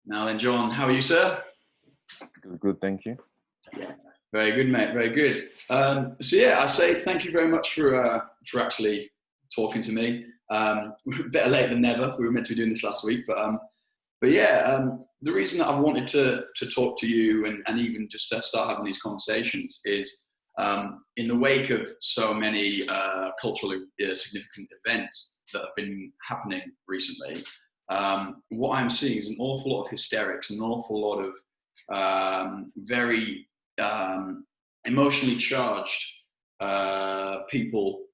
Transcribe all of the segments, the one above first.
Now then, John, how are you, sir? Good, good, thank you. Yeah, very good, mate. Very good. So yeah, I say thank you very much for actually talking to me. Better late than never. We were meant to be doing this last week, but yeah, the reason that I wanted to talk to you and even just start having these conversations is in the wake of so many culturally significant events that have been happening recently. What I'm seeing is an awful lot of hysterics, an awful lot of very emotionally charged people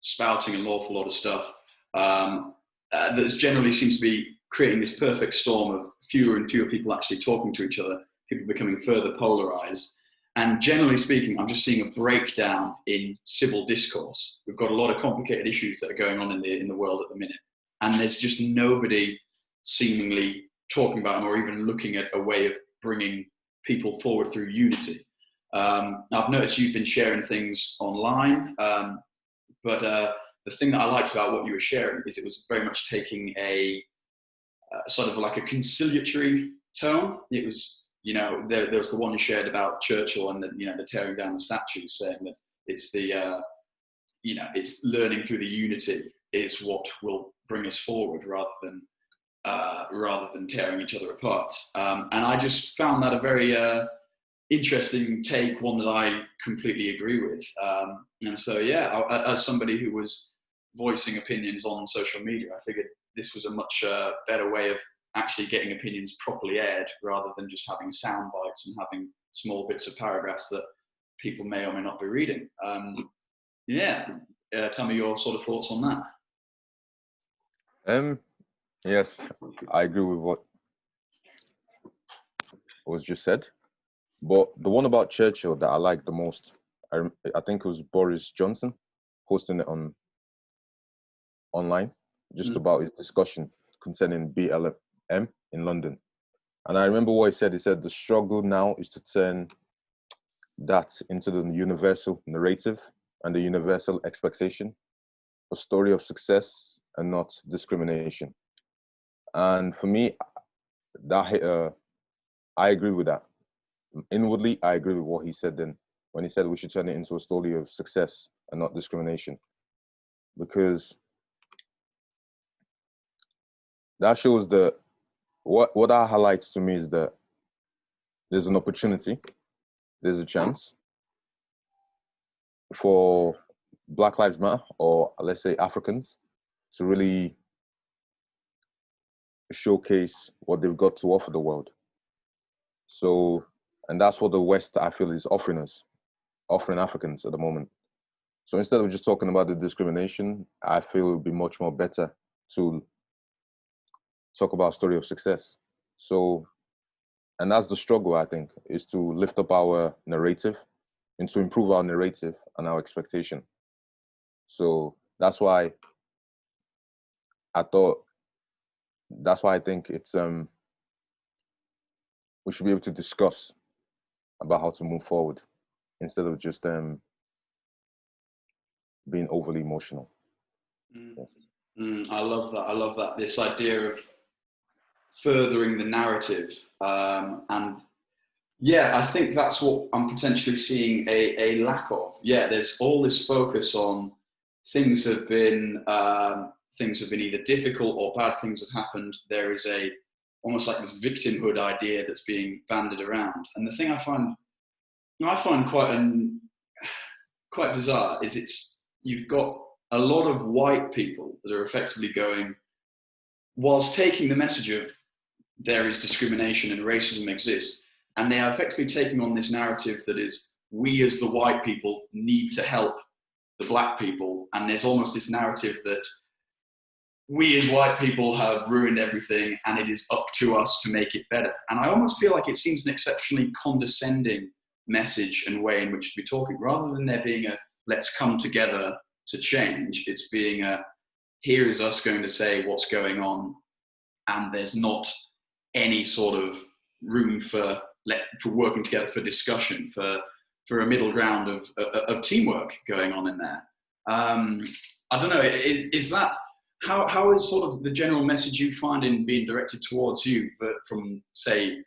spouting an awful lot of stuff that generally seems to be creating this perfect storm of fewer and fewer people actually talking to each other, people becoming further polarized. And generally speaking, I'm just seeing a breakdown in civil discourse. We've got a lot of complicated issues that are going on in the world at the minute. And there's just nobody seemingly talking about them or even looking at a way of bringing people forward through unity. I've noticed you've been sharing things online, but the thing that I liked about what you were sharing is it was very much taking a sort of like a conciliatory tone. It was, there was the one you shared about Churchill and the tearing down the statues, saying that it's it's learning through the unity is what will bring us forward rather than tearing each other apart. And I just found that a very interesting take, one that I completely agree with. And so, yeah, as somebody who was voicing opinions on social media, I figured this was a much better way of actually getting opinions properly aired rather than just having sound bites and having small bits of paragraphs that people may or may not be reading. Tell me your sort of thoughts on Um, yes, I agree with what was just said. But the one about Churchill that I like the most, I think it was Boris Johnson posting it online, just about his discussion concerning BLM in London. And I remember what he said. He said the struggle now is to turn that into the universal narrative and the universal expectation, a story of success and not discrimination. And for me, that I agree with that. Inwardly, I agree with what he said then when he said we should turn it into a story of success and not discrimination, because that shows what that highlights to me is that there's an opportunity, there's a chance for Black Lives Matter, or let's say Africans, to really showcase what they've got to offer the world. So, and that's what the West, I feel, is offering Africans at the moment. So instead of just talking about the discrimination, I feel it would be much more better to talk about a story of success. So, and that's the struggle, I think, is to lift up our narrative and to improve our narrative and our expectation. So that's why I think it's we should be able to discuss about how to move forward instead of just being overly emotional. that. I love that. I love that. This idea of furthering the narrative. And yeah, I think that's what I'm potentially seeing a lack of. Yeah, there's all this focus on things have been either difficult or bad things have happened. There is almost like this victimhood idea that's being bandied around. And the thing I find quite bizarre is you've got a lot of white people that are effectively going, whilst taking the message of there is discrimination and racism exists, and they are effectively taking on this narrative that is, we as the white people need to help the black people, and there's almost this narrative that we as white people have ruined everything and it is up to us to make it better. And I almost feel like it seems an exceptionally condescending message and way in which to be talking, rather than there being a let's come together to change. It's being here is us going to say what's going on, and there's not any sort of room for working together, for discussion, for a middle ground of teamwork going on in there. I don't know, is that how is sort of the general message you find in being directed towards you, but from, say,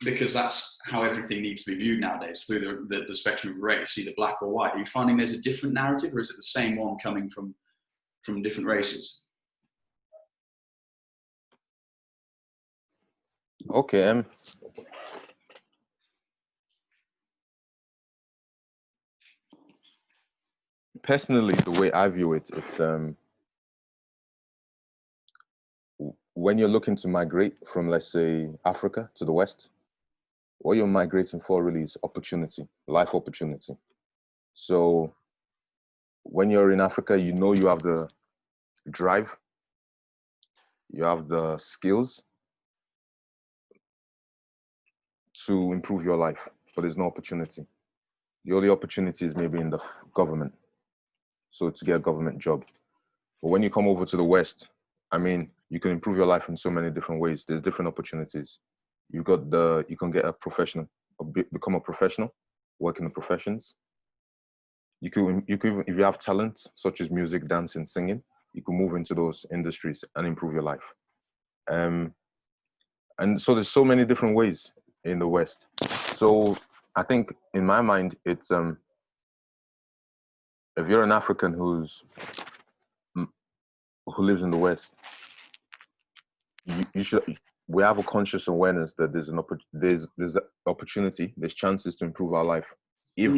because that's how everything needs to be viewed nowadays, through the spectrum of race, either black or white. Are you finding there's a different narrative, or is it the same one coming from different races? Okay. Personally, the way I view it, it's when you're looking to migrate from, let's say, Africa to the West, what you're migrating for really is opportunity, life opportunity. So when you're in Africa, you know you have the drive, you have the skills to improve your life, but there's no opportunity. The only opportunity is maybe in the government, so to get a government job. But when you come over to the West, I mean, you can improve your life in so many different ways. There's different opportunities. You can get a professional, become a professional, work in the professions. You can even, if you have talent such as music, dancing, singing, you can move into those industries and improve your life. And so there's so many different ways in the West. So I think in my mind, it's if you're an African who lives in the West, you should. We have a conscious awareness that there's an opportunity, there's chances to improve our life if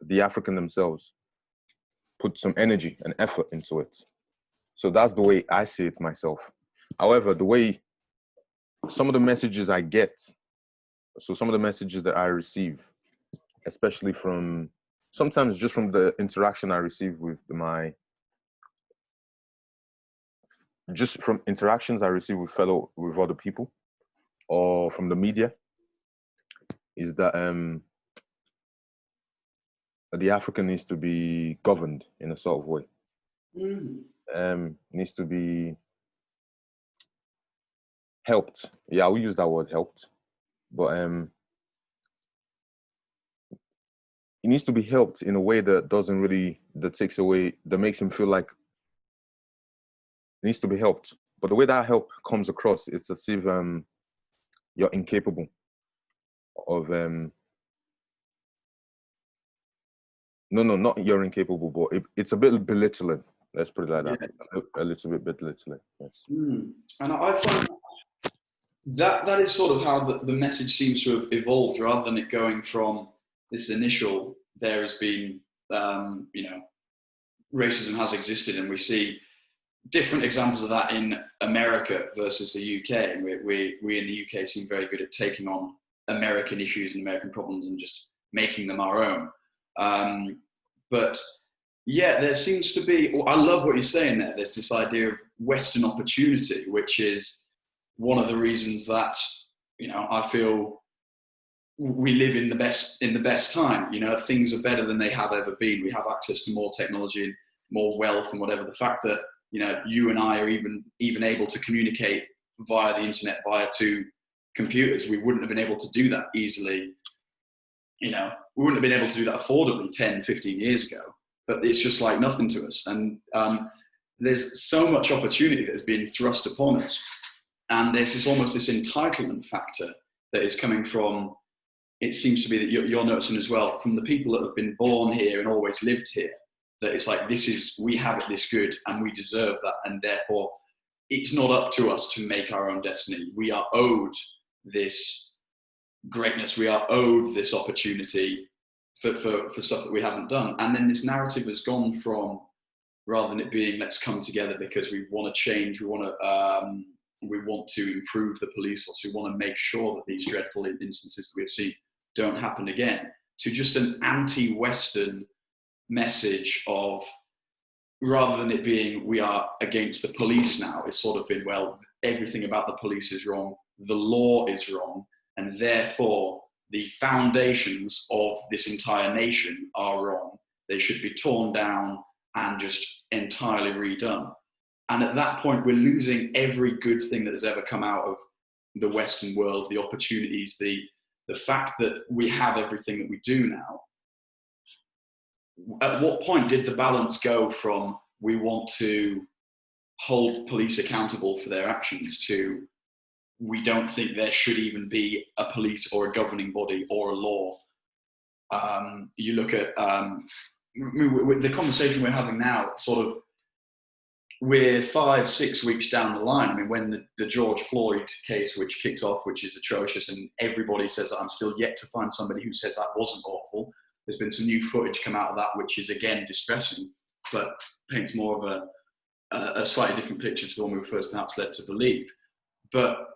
the African themselves put some energy and effort into it. So that's the way I see it myself. However, the way some of the messages I get, so some of the messages that I receive, especially from sometimes just from the interaction I receive with just from interactions I receive with other people, or from the media, is that the African needs to be governed in a sort of way. Needs to be helped. Yeah, we use that word helped, but it needs to be helped in a way that that makes him feel like it needs to be helped. But the way that help comes across, it's as if you're incapable of no, not you're incapable, but it's a bit belittling. Let's put it like that. Yeah. A little bit belittling. Yes. And I find that is sort of how the message seems to have evolved, rather than it going from this initial, there has been, racism has existed, and we see different examples of that in America versus the UK. And we in the UK seem very good at taking on American issues and American problems and just making them our own. But yeah, there seems to be, I love what you're saying there. There's this idea of Western opportunity, which is one of the reasons that, I feel we live in the best time. Things are better than they have ever been. We have access to more technology and more wealth and whatever. The fact that, you and I are even able to communicate via the internet, via two computers, we wouldn't have been able to do that easily. We wouldn't have been able to do that affordably 10, 15 years ago, but it's just like nothing to us. And there's so much opportunity that is being thrust upon us. And there's almost this entitlement factor that is coming from, it seems to be that you're noticing as well, from the people that have been born here and always lived here, that it's like, we have it this good and we deserve that. And therefore it's not up to us to make our own destiny. We are owed this greatness. We are owed this opportunity for stuff that we haven't done. And then this narrative has gone from, rather than it being, let's come together because we want to change, we want to improve the police force, we want to make sure that these dreadful instances that we've seen don't happen again, to just an anti-Western message of, rather than it being we are against the police now, it's sort of been, well, everything about the police is wrong, the law is wrong, and therefore the foundations of this entire nation are wrong. They should be torn down and just entirely redone. And at that point, we're losing every good thing that has ever come out of the Western world, the opportunities, the fact that we have everything that we do now. At what point did the balance go from, we want to hold police accountable for their actions to we don't think there should even be a police or a governing body or a law. You look at the conversation we're having now, sort of, we're 5-6 weeks down the line. I mean, when the George Floyd case, which kicked off, which is atrocious, and everybody says that, I'm still yet to find somebody who says that wasn't awful. There's been some new footage come out of that, which is again distressing, but paints more of a slightly different picture to the one we were first perhaps led to believe. But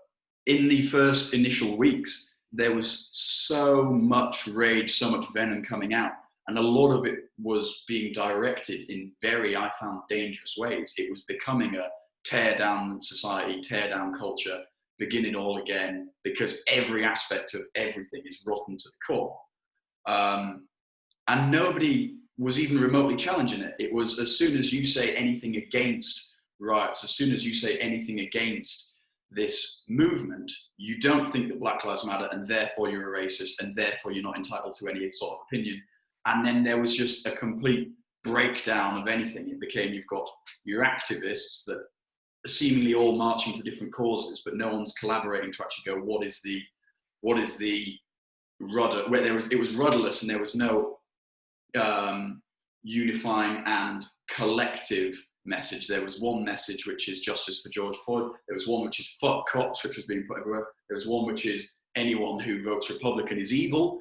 in the first initial weeks, there was so much rage, so much venom coming out. And a lot of it was being directed in very, I found, dangerous ways. It was becoming a tear down society, tear down culture, begin it all again, because every aspect of everything is rotten to the core. And nobody was even remotely challenging it. It was, as soon as you say anything against riots, as soon as you say anything against this movement, you don't think that Black Lives Matter, and therefore you're a racist, and therefore you're not entitled to any sort of opinion. And then there was just a complete breakdown of anything. It became, you've got your activists that are seemingly all marching for different causes, but no one's collaborating to actually go, what is the rudder? Where it was rudderless, and there was no unifying and collective message. There was one message, which is justice for George Floyd. There was one which is fuck cops, which was being put everywhere. There was one which is anyone who votes Republican is evil.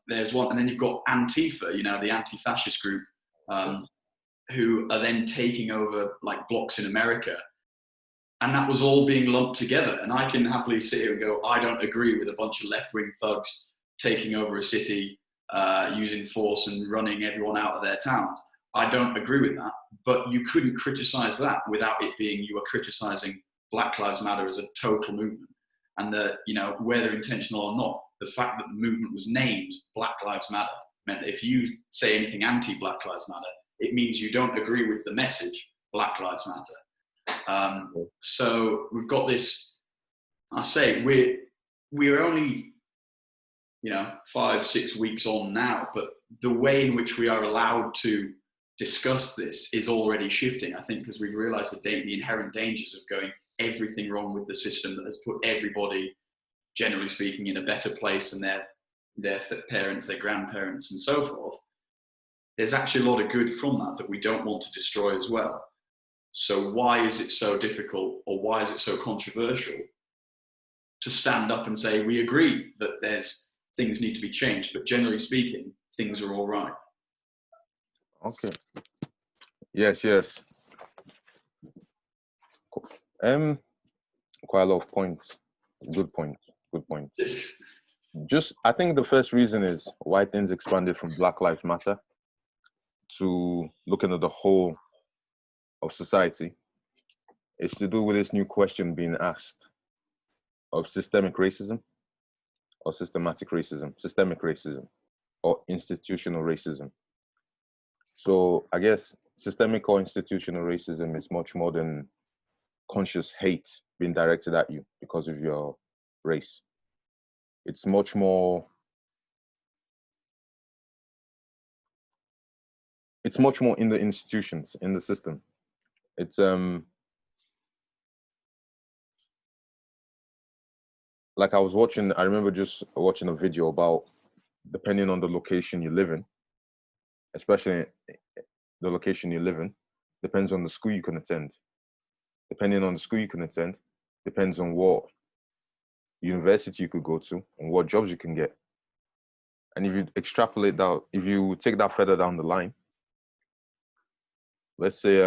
There's one, and then you've got Antifa, the anti-fascist group, who are then taking over like blocks in America. And that was all being lumped together. And I can happily sit here and go, I don't agree with a bunch of left-wing thugs taking over a city, using force and running everyone out of their towns. I don't agree with that. But you couldn't criticize that without it being you are criticizing Black Lives Matter as a total movement. And that, whether intentional or not, the fact that the movement was named Black Lives Matter meant that if you say anything anti-Black Lives Matter, it means you don't agree with the message Black Lives Matter. So we've got this, I say, we're only 5-6 weeks on now, but the way in which we are allowed to discuss this is already shifting, I think, because we've realized the inherent dangers of going everything wrong with the system that has put everybody, generally speaking, in a better place than their parents, their grandparents, and so forth. There's actually a lot of good from that we don't want to destroy as well. So why is it so difficult, or why is it so controversial to stand up and say, we agree that things need to be changed, but generally speaking, things are all right? Okay. Yes. Quite a lot of points. Good points. I think the first reason is why things expanded from Black Lives Matter to looking at the whole of society is to do with this new question being asked of systemic racism or systematic racism, systemic racism or institutional racism. So I guess systemic or institutional racism is much more than conscious hate being directed at you because of your race. It's much more in the institutions, in the system. It's like I remember just watching a video about, depending on the location you live in, especially the location you live in, depends on the school you can attend. Depending on the school you can attend, depends on what university you could go to and what jobs you can get. And if you extrapolate that, if you take that further down the line, let's say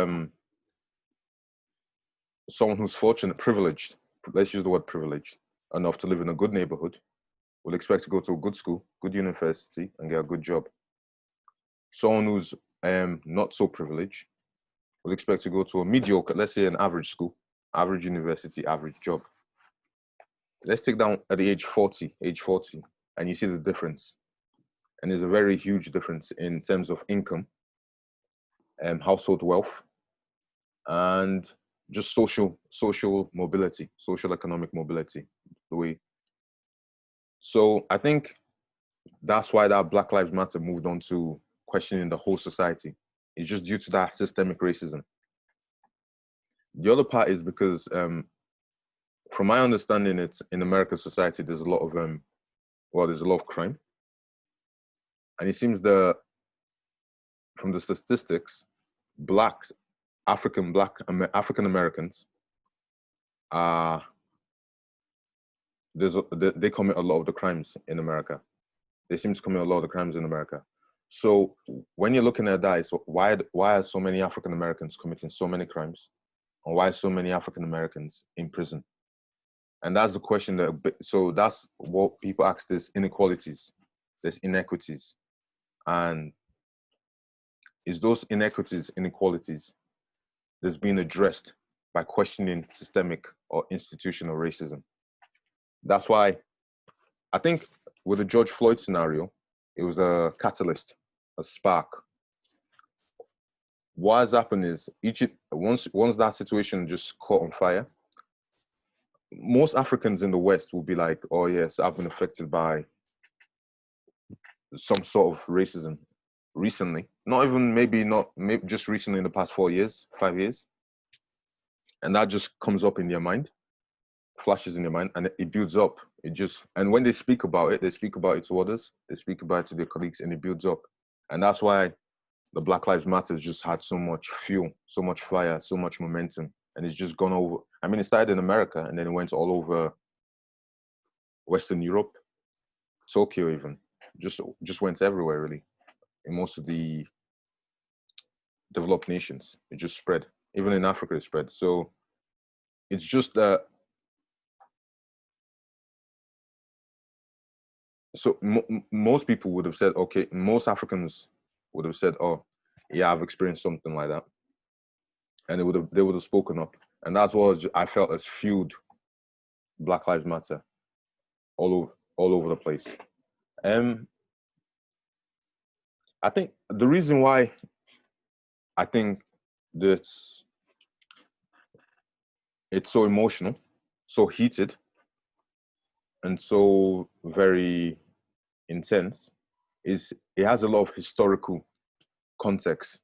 someone who's fortunate, privileged, let's use the word privileged, enough to live in a good neighborhood, will expect to go to a good school, good university, and get a good job. Someone who's not so privileged will expect to go to a mediocre, let's say an average school, average university, average job. Let's take down at the age 40, and you see the difference. And there's a very huge difference in terms of income, household wealth, and just social mobility, social economic mobility. So I think that's why that Black Lives Matter moved on to questioning the whole society. It's just due to that systemic racism. The other part is because, from my understanding, it's in American society, there's a lot of there's a lot of crime, and it seems from the statistics, blacks, African Americans, uh they commit a lot of the crimes in America. They seem to commit a lot of the crimes in America. So when you're looking at that, it's why are so many African Americans committing so many crimes, and why are so many African Americans in prison? And that's the question so that's what people ask. There's inequalities, there's inequities, and is those inequalities that's being addressed by questioning systemic or institutional racism? That's why I think with the George Floyd scenario, it was a catalyst, a spark. What has happened is once that situation just caught on fire, most Africans in the West will be like, "Oh yes, I've been affected by some sort of racism recently. Maybe just recently in the past 4 years, 5 years," and that just comes up in their mind, flashes in your mind, and it builds up. And when they speak about it to others, they speak about it to their colleagues, and it builds up. And that's why the Black Lives Matter just had so much fuel, so much fire, so much momentum, and it's just gone over. I mean, it started in America, and then it went all over Western Europe, Tokyo even, just went everywhere really. In most of the developed nations, it just spread. Even in Africa, it spread. So it's just that. So most people would have said, okay, most Africans would have said, "Oh, yeah, I've experienced something like that," and they would have spoken up, and that's what I felt has fueled Black Lives Matter all over the place. I think the reason why I think this it's so emotional, so heated, and so very intense is it has a lot of historical context,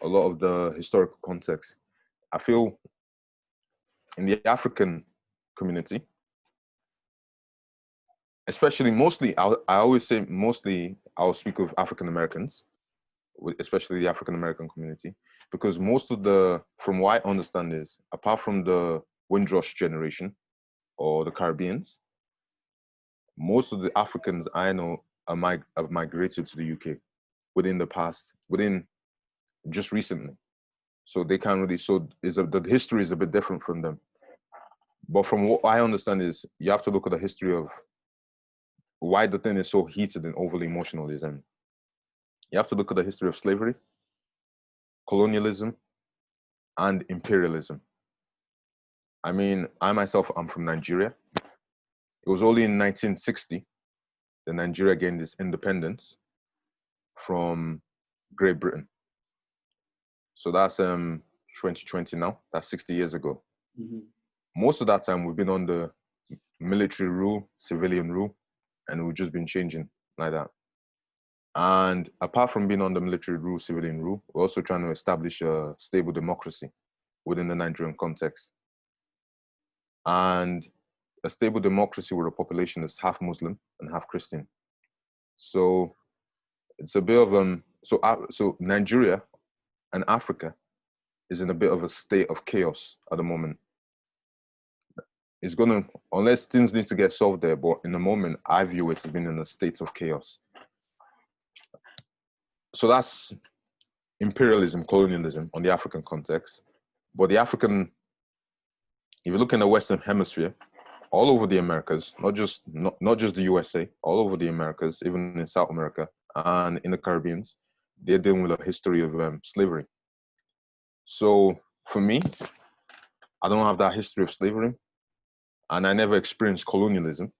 a lot of the historical context. I feel in the African community, especially I always say mostly I'll speak of African Americans, especially the African American community, because from what I understand is, apart from the Windrush generation or the Caribbeans, most of the Africans I know have migrated to the UK within just recently. So they can't really, the history is a bit different from them. But from what I understand is, you have to look at the history of why the thing is so heated and overly emotional is, and you have to look at the history of slavery, colonialism, and imperialism. I mean, I'm from Nigeria. It was only in 1960 that Nigeria gained its independence from Great Britain. So that's 2020 now. That's 60 years ago. Mm-hmm. Most of that time we've been under military rule, civilian rule, and we've just been changing like that. And apart from being under military rule, civilian rule, we're also trying to establish a stable democracy within the Nigerian context. And a stable democracy where a population is half Muslim and half Christian. So it's a bit of so Nigeria and Africa is in a bit of a state of chaos at the moment. It's gonna, unless things need to get solved there, but in the moment, I view it as being in a state of chaos. So that's imperialism, colonialism on the African context. But if you look in the Western Hemisphere, all over the Americas, not just the USA, all over the Americas, even in South America and in the Caribbean, they're dealing with a history of slavery. So for me, I don't have that history of slavery, and I never experienced colonialism.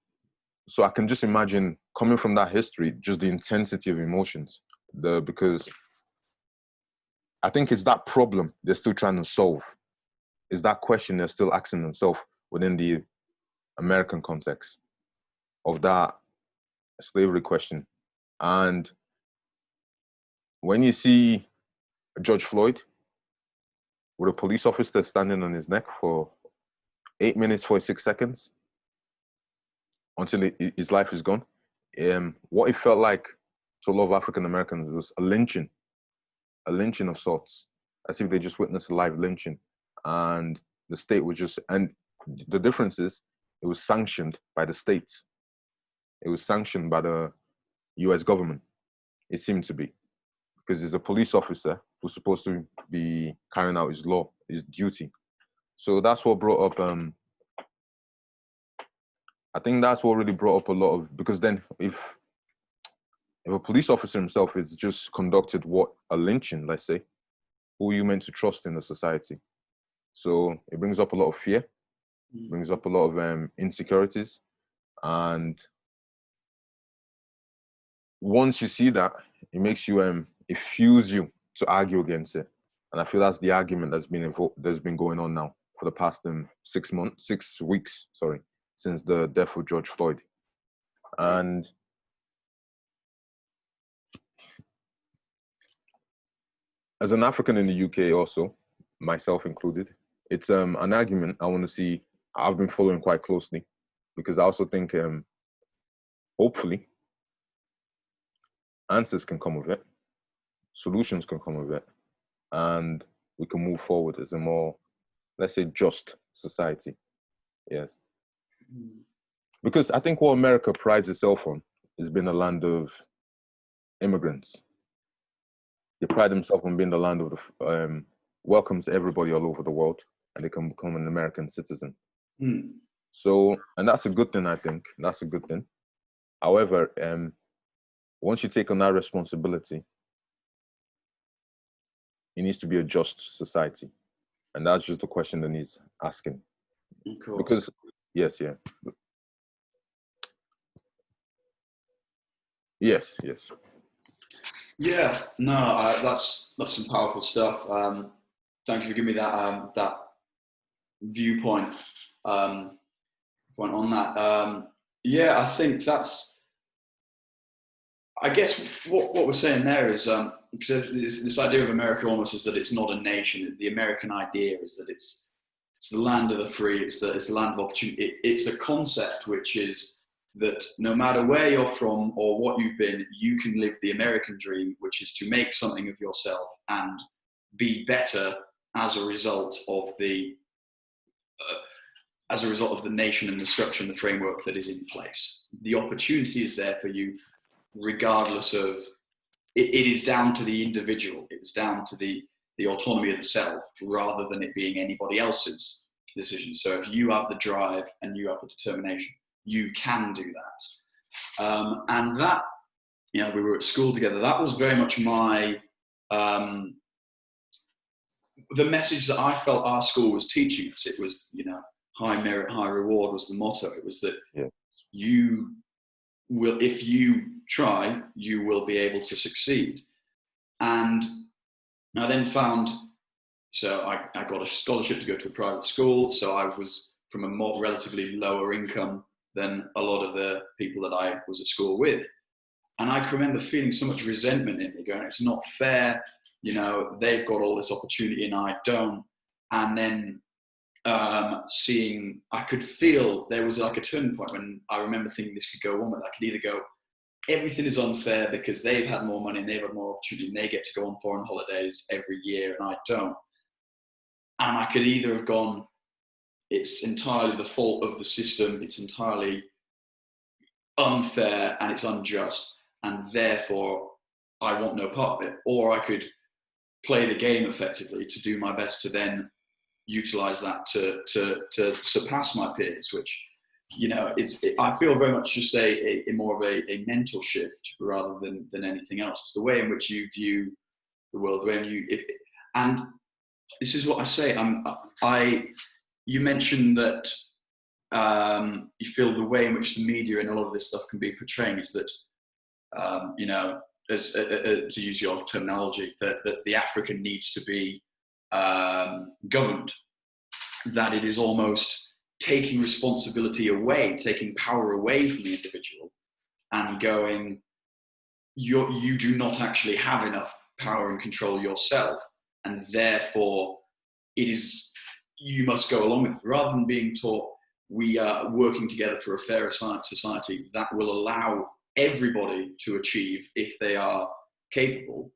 So I can just imagine, coming from that history, just the intensity of emotions. Because I think it's that problem they're still trying to solve. Is that question they're still asking themselves within the American context of that slavery question. And when you see George Floyd, with a police officer standing on his neck for 8 minutes, 46 seconds until his life is gone. What it felt like to a lot of African Americans was a lynching of sorts, as if they just witnessed a live lynching. And the state was just, and the difference is it was sanctioned by the states. It was sanctioned by the US government, it seemed to be, because he's a police officer who's supposed to be carrying out his law, his duty. So that's what brought up, I think that's what really brought up a lot of, because then if a police officer himself is just conducted what a lynching, let's say, who are you meant to trust in the society? So it brings up a lot of fear, brings up a lot of insecurities. And once you see that, it makes you, it fuels you to argue against it. And I feel that's the argument that's been going on now for the past 6 weeks, since the death of George Floyd. And as an African in the UK also, myself included, it's an argument I want to see, I've been following quite closely, because I also think hopefully answers can come of it, solutions can come of it, and we can move forward as a more, let's say, just society. Yes. Because I think what America prides itself on is being a land of immigrants. They pride themselves on being the land of the welcomes everybody all over the world, and they can become an American citizen. So, and that's a good thing, I think. That's a good thing. However, once you take on that responsibility, it needs to be a just society. And that's just the question that needs asking. Of course. Because, yes. Yeah, no, that's some powerful stuff. Thank you for giving me that viewpoint point on that. Yeah, I think that's, I guess what we're saying there is, because this idea of America almost is that it's not a nation. The American idea is that it's the land of the free. It's the land of opportunity. It's a concept which is that no matter where you're from or what you've been, you can live the American dream, which is to make something of yourself and be better as a result of the nation and the structure and the framework that is in place. The opportunity is there for you, regardless of, it is down to the individual. It's down to the autonomy of the self, rather than it being anybody else's decision. So if you have the drive and you have the determination, you can do that. And that, we were at school together. That was very much my, the message that I felt our school was teaching us. It was, high merit, high reward was the motto. It was that you will, if you try, you will be able to succeed. And I then found, so I got a scholarship to go to a private school. So I was from a more relatively lower income than a lot of the people that I was at school with. And I can remember feeling so much resentment in me, going, it's not fair, they've got all this opportunity and I don't. And then I could feel there was like a turning point when I remember thinking this could go on, but I could either go, everything is unfair because they've had more money and they've had more opportunity and they get to go on foreign holidays every year and I don't. And I could either have gone, it's entirely the fault of the system, it's entirely unfair and it's unjust, and therefore I want no part of it. Or I could play the game effectively to do my best to then utilize that to surpass my peers, which, I feel very much just a more of a mental shift rather than anything else. It's the way in which you view the world, and this is what I say. You mentioned that you feel the way in which the media and a lot of this stuff can be portraying is that, to use your terminology, that the African needs to be governed, that it is almost taking responsibility away, taking power away from the individual and going, you do not actually have enough power and control yourself, and therefore you must go along with it, rather than being taught we are working together for a fairer society that will allow everybody to achieve if they are capable,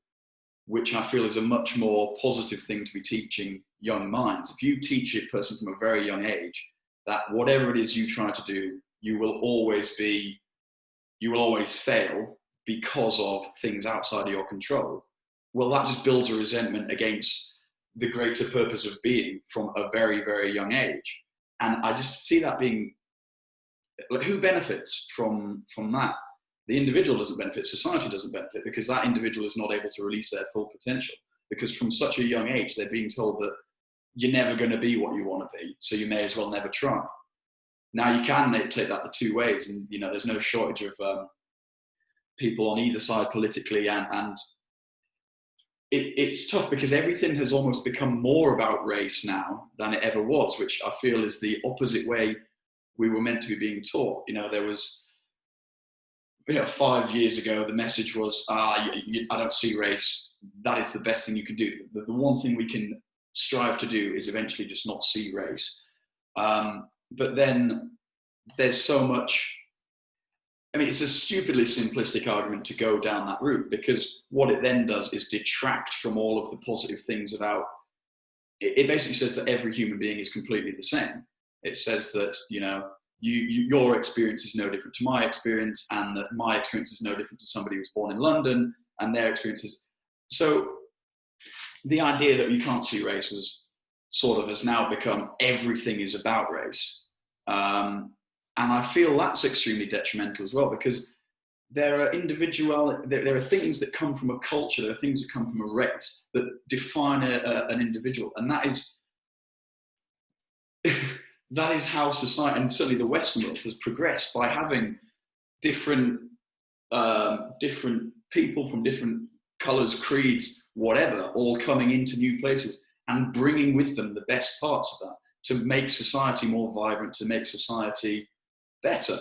which I feel is a much more positive thing to be teaching young minds. If you teach a person from a very young age that whatever it is you try to do, you will always fail because of things outside of your control, well, that just builds a resentment against the greater purpose of being from a very, very young age. And I just see that being, like, who benefits from that? The individual doesn't benefit, society doesn't benefit, because that individual is not able to release their full potential. Because from such a young age, they're being told that you're never going to be what you want to be, so you may as well never try. Now you can take that the two ways, and there's no shortage of people on either side politically, and it's tough because everything has almost become more about race now than it ever was, which I feel is the opposite way we were meant to be being taught. There was 5 years ago, the message was, I don't see race. That is the best thing you can do. The one thing we can strive to do is eventually just not see race. But then there's so much, it's a stupidly simplistic argument to go down that route, because what it then does is detract from all of the positive things about, it basically says that every human being is completely the same. It says that, your experience is no different to my experience, and that my experience is no different to somebody who was born in London, and their experiences. So the idea that you can't see race has now become everything is about race. And I feel that's extremely detrimental as well, because there are there are things that come from a culture, there are things that come from a race that define an individual, and that is that is how society, and certainly the Western world, has progressed by having different people from different colours, creeds, whatever, all coming into new places and bringing with them the best parts of that to make society more vibrant, to make society better.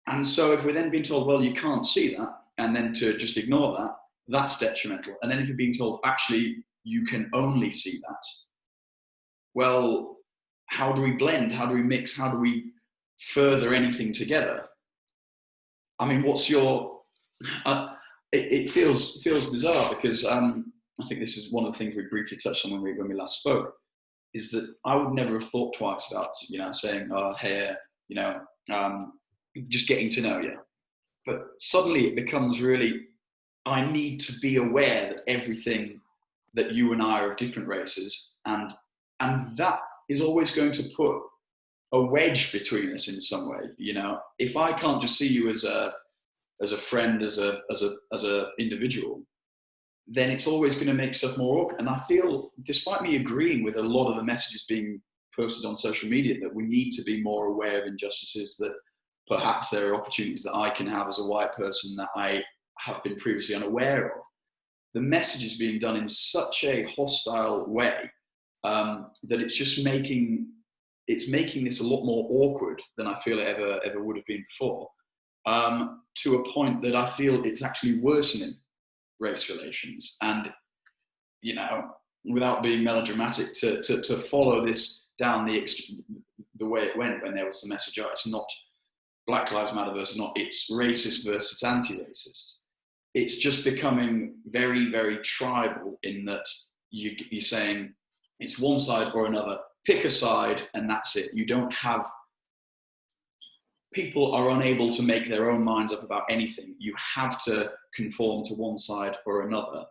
And so if we're then being told, well, you can't see that, and then to just ignore that, that's detrimental. And then if you're being told, actually, you can only see that, well, how do we blend? How do we mix? How do we further anything together? What's your... it feels bizarre, because I think this is one of the things we briefly touched on when we last spoke, is that I would never have thought twice about, saying, oh, hey, just getting to know you. But suddenly it becomes really, I need to be aware that everything, that you and I are of different races, and that is always going to put a wedge between us in some way. If I can't just see you as a friend, as a individual, then it's always going to make stuff more awkward. And I feel, despite me agreeing with a lot of the messages being posted on social media, that we need to be more aware of injustices, that perhaps there are opportunities that I can have as a white person that I have been previously unaware of. The message is being done in such a hostile way that it's just making this a lot more awkward than I feel it ever would have been before, to a point that I feel it's actually worsening race relations. And without being melodramatic, to follow this down the way it went, when there was the message, it's not Black Lives Matter versus not, it's racist versus anti-racist. It's just becoming very, very tribal, in that you're saying it's one side or another. Pick a side and that's it. You don't have... People are unable to make their own minds up about anything. You have to conform to one side or another.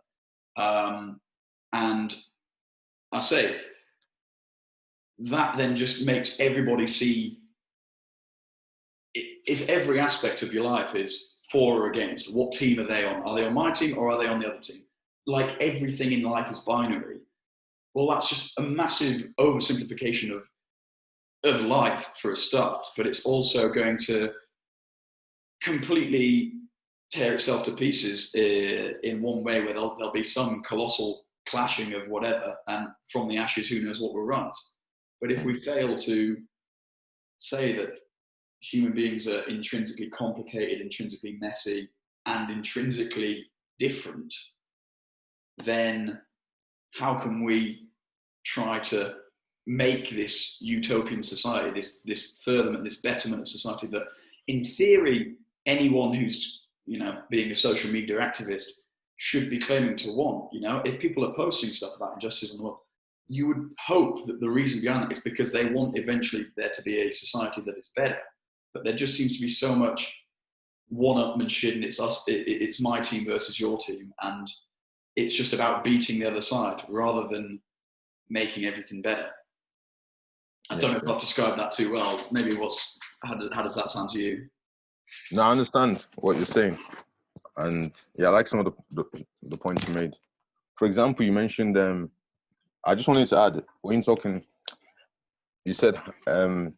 And I say, that then just makes everybody see, if every aspect of your life is for or against, what team are they on? Are they on my team or are they on the other team? Like everything in life is binary. Well, that's just a massive oversimplification of life for a start, but it's also going to completely tear itself to pieces in one way, where there'll be some colossal clashing of whatever, and from the ashes, who knows what will rise. But if we fail to say that human beings are intrinsically complicated, intrinsically messy, and intrinsically different, then how can we try to make this utopian society, this furtherment, this betterment of society that, in theory, anyone who's being a social media activist should be claiming to want. If people are posting stuff about injustice in the world, you would hope that the reason behind that is because they want eventually there to be a society that is better. But there just seems to be so much one-upmanship, and it's my team versus your team, and it's just about beating the other side rather than making everything better. I don't know if I've described that too well. Maybe how does that sound to you? No, I understand what you're saying. And yeah, I like some of the points you made. For example, you mentioned, I just wanted to add, when you're talking, you said the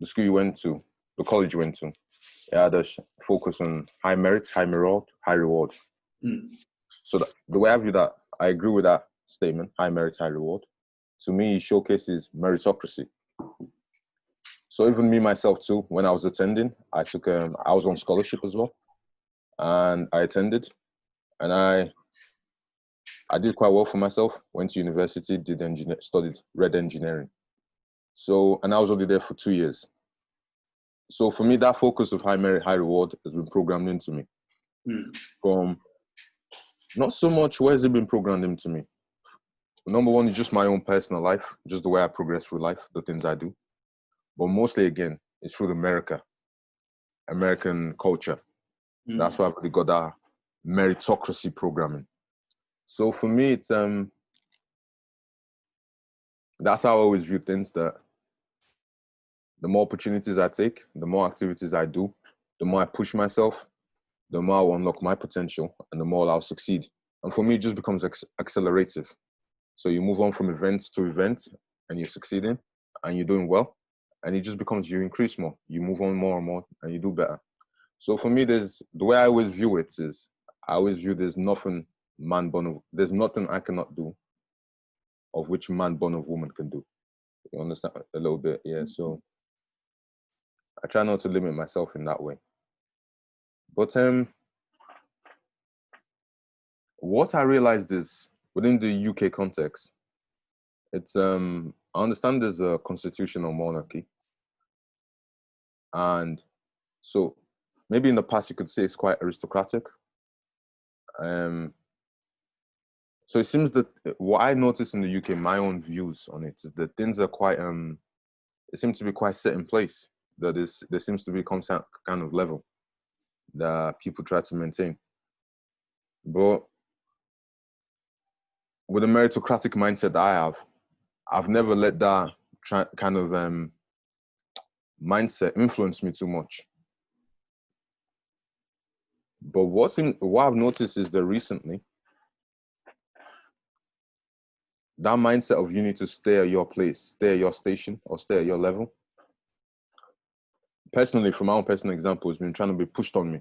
school you went to, the college you went to, it had a focus on high merit, high reward. Mm. So the way I view that, I agree with that statement, high merit, high reward. To me, it showcases meritocracy. So even me, myself too, when I was attending, I was on scholarship as well. And I attended, and I did quite well for myself. Went to university, studied red engineering. So, and I was only there for 2 years. So for me, that focus of high merit, high reward has been programmed into me. From not so much where has it been programmed into me. Number one is just my own personal life, just the way I progress through life, the things I do. But mostly, again, it's through American culture. That's why I've really got that meritocracy programming. So for me, it's that's how I always view things, that the more opportunities I take, the more activities I do, the more I push myself, the more I'll unlock my potential, and the more I'll succeed. And for me, it just becomes accelerative. So you move on from event to event, and you're succeeding, and you're doing well, and it just becomes, you increase more. You move on more and more, and you do better. So for me, the way I always view it is, I always view there's nothing I cannot do of which man born of woman can do. You understand a little bit? Yeah. So I try not to limit myself in that way. But what I realized is, within the UK context, it's I understand there's a constitutional monarchy, and so maybe in the past you could say it's quite aristocratic. So it seems that what I noticed in the UK, my own views on it, is that things are quite it seems to be quite set in place. There seems to be constant kind of level that people try to maintain. But with the meritocratic mindset that I've never let that kind of mindset influence me too much. But what I've noticed is that recently, that mindset of you need to stay at your place, stay at your station, or stay at your level, personally, from my own personal example, has been trying to be pushed on me.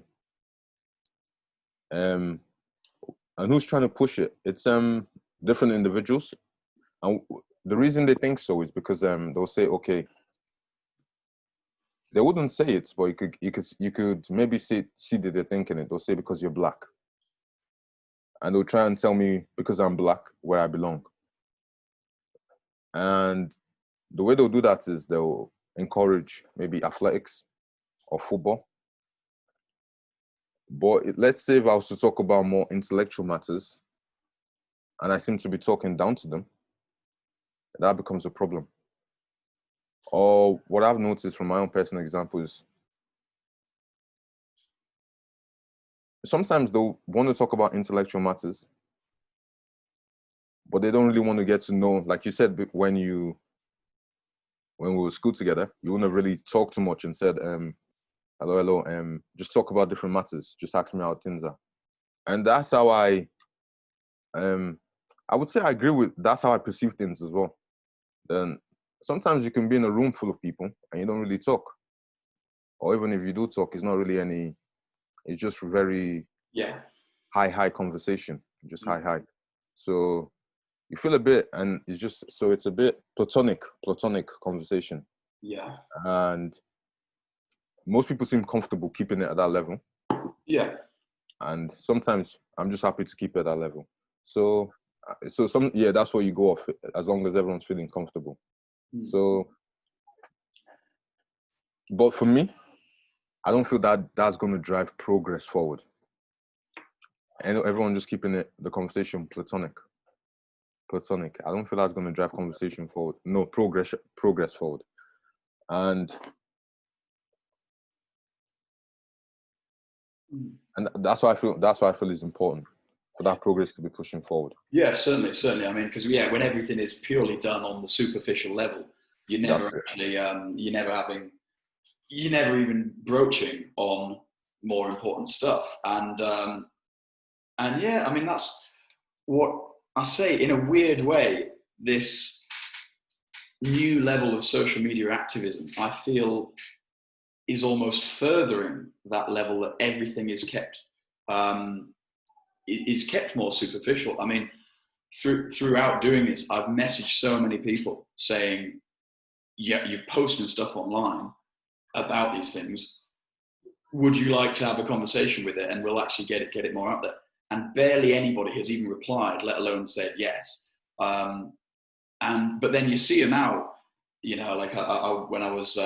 And who's trying to push it? It's different individuals. And the reason they think so is because they'll say, okay, they wouldn't say it, but you could maybe see that they're thinking it. They'll say, because you're black. And they'll try and tell me, because I'm black, where I belong. And the way they'll do that is they'll encourage maybe athletics or football. But let's say if I was to talk about more intellectual matters, and I seem to be talking down to them, that becomes a problem. Or what I've noticed from my own personal example is, sometimes they'll want to talk about intellectual matters, but they don't really want to get to know, like you said, when we were school together, you wouldn't have really talked too much and said, hello, just talk about different matters. Just ask me how things are. And that's how I would say I agree with, that's how I perceive things as well. Then sometimes you can be in a room full of people and you don't really talk. Or even if you do talk, it's not really it's just very high conversation, just high. So you feel a bit, and it's a bit platonic conversation. Yeah. And most people seem comfortable keeping it at that level. Yeah. And sometimes I'm just happy to keep it at that level. So So that's what you go off, as long as everyone's feeling comfortable. So, but for me, I don't feel that that's going to drive progress forward. And everyone just keeping the conversation platonic. I don't feel that's going to drive conversation forward. No, progress forward. And that's why I feel is important for that progress to be pushing forward. Yeah, certainly. I mean, because when everything is purely done on the superficial level, you're never actually, you're never even broaching on more important stuff. And yeah, I mean, that's what I say. In a weird way, this new level of social media activism, I feel, is almost furthering that level that everything is kept more superficial. I mean, throughout doing this, I've messaged so many people saying, yeah, you're posting stuff online about these things. Would you like to have a conversation with it? And we'll actually get it more out there. And barely anybody has even replied, let alone said yes. But then you see them out, like when I was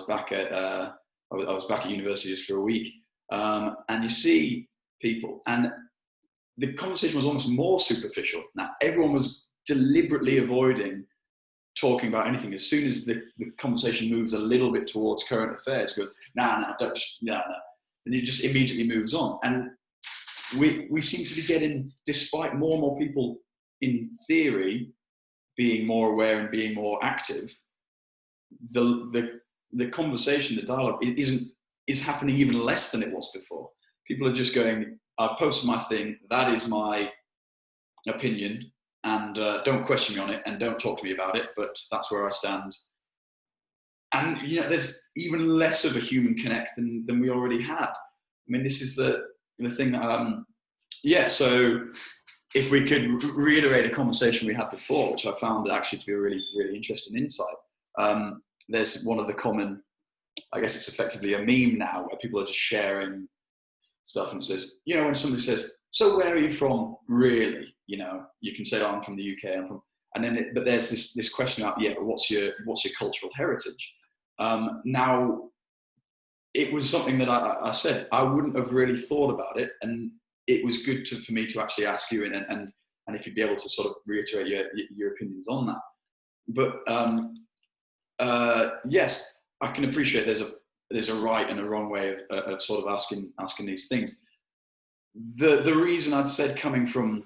back at university just for a week, and you see people, and the conversation was almost more superficial. Now, everyone was deliberately avoiding talking about anything. As soon as the conversation moves a little bit towards current affairs, goes, nah, and it just immediately moves on. And we seem to be getting, despite more and more people in theory being more aware and being more active, the conversation, the dialogue is happening even less than it was before. People are just going, I've posted my thing, that is my opinion, and don't question me on it and don't talk to me about it, but that's where I stand. And there's even less of a human connect than we already had. I mean, this is the thing that so if we could reiterate a conversation we had before, which I found actually to be a really, really interesting insight. There's one of the common, I guess it's effectively a meme now, where people are just sharing stuff and says, when somebody says, so where are you from really? You can say, oh, I'm from the UK, and then but there's this question about, but what's your cultural heritage? Now, it was something that I said, I wouldn't have really thought about it, and it was good for me to actually ask you, and if you'd be able to sort of reiterate your opinions on that. But yes, I can appreciate there's a right and a wrong way of sort of asking these things. The reason I'd said, coming from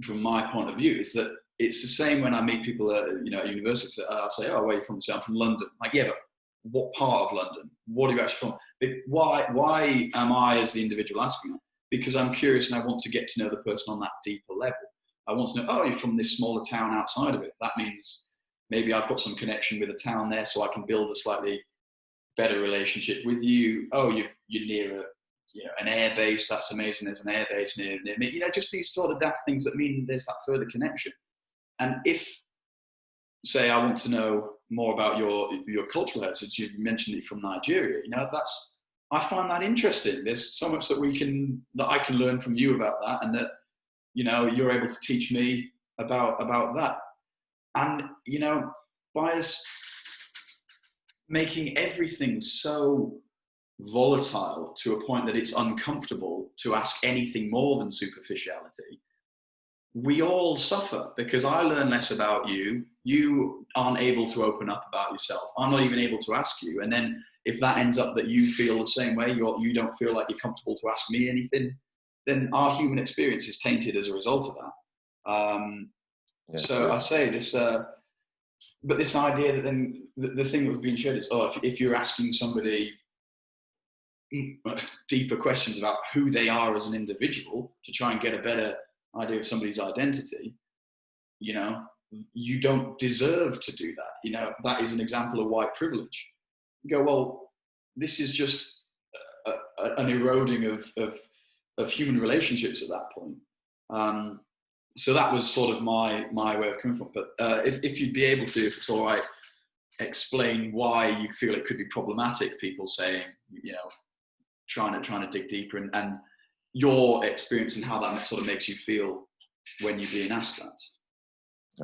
my point of view, is that it's the same when I meet people at university. I'll say, oh, where are you from? So I'm from London. Like, yeah, but what part of London? What are you actually from? Why am I, as the individual, asking that? Because I'm curious and I want to get to know the person on that deeper level. I want to know, oh, you're from this smaller town outside of it. That means maybe I've got some connection with a town there, so I can build a slightly better relationship with you. Oh, you're near an air base. That's amazing. There's an air base near me. Just these sort of daft things that mean there's that further connection. And if, say, I want to know more about your cultural heritage, you mentioned it from Nigeria. I find that interesting. There's so much that I can learn from you about that, and that you're able to teach me about that. And by us making everything so volatile to a point that it's uncomfortable to ask anything more than superficiality, we all suffer, because I learn less about you. You aren't able to open up about yourself. I'm not even able to ask you. And then if that ends up that you feel the same way, you don't feel like you're comfortable to ask me anything, then our human experience is tainted as a result of that. So I say this, but this idea that then the thing that was being shared is, if you're asking somebody deeper questions about who they are as an individual to try and get a better idea of somebody's identity, you don't deserve to do that. That is an example of white privilege. You go, well, this is just an eroding of human relationships at that point. So that was sort of my way of coming from it. But if you'd be able to, if it's all right, explain why you feel it could be problematic, people saying, trying to dig deeper, and your experience and how that sort of makes you feel when you're being asked that?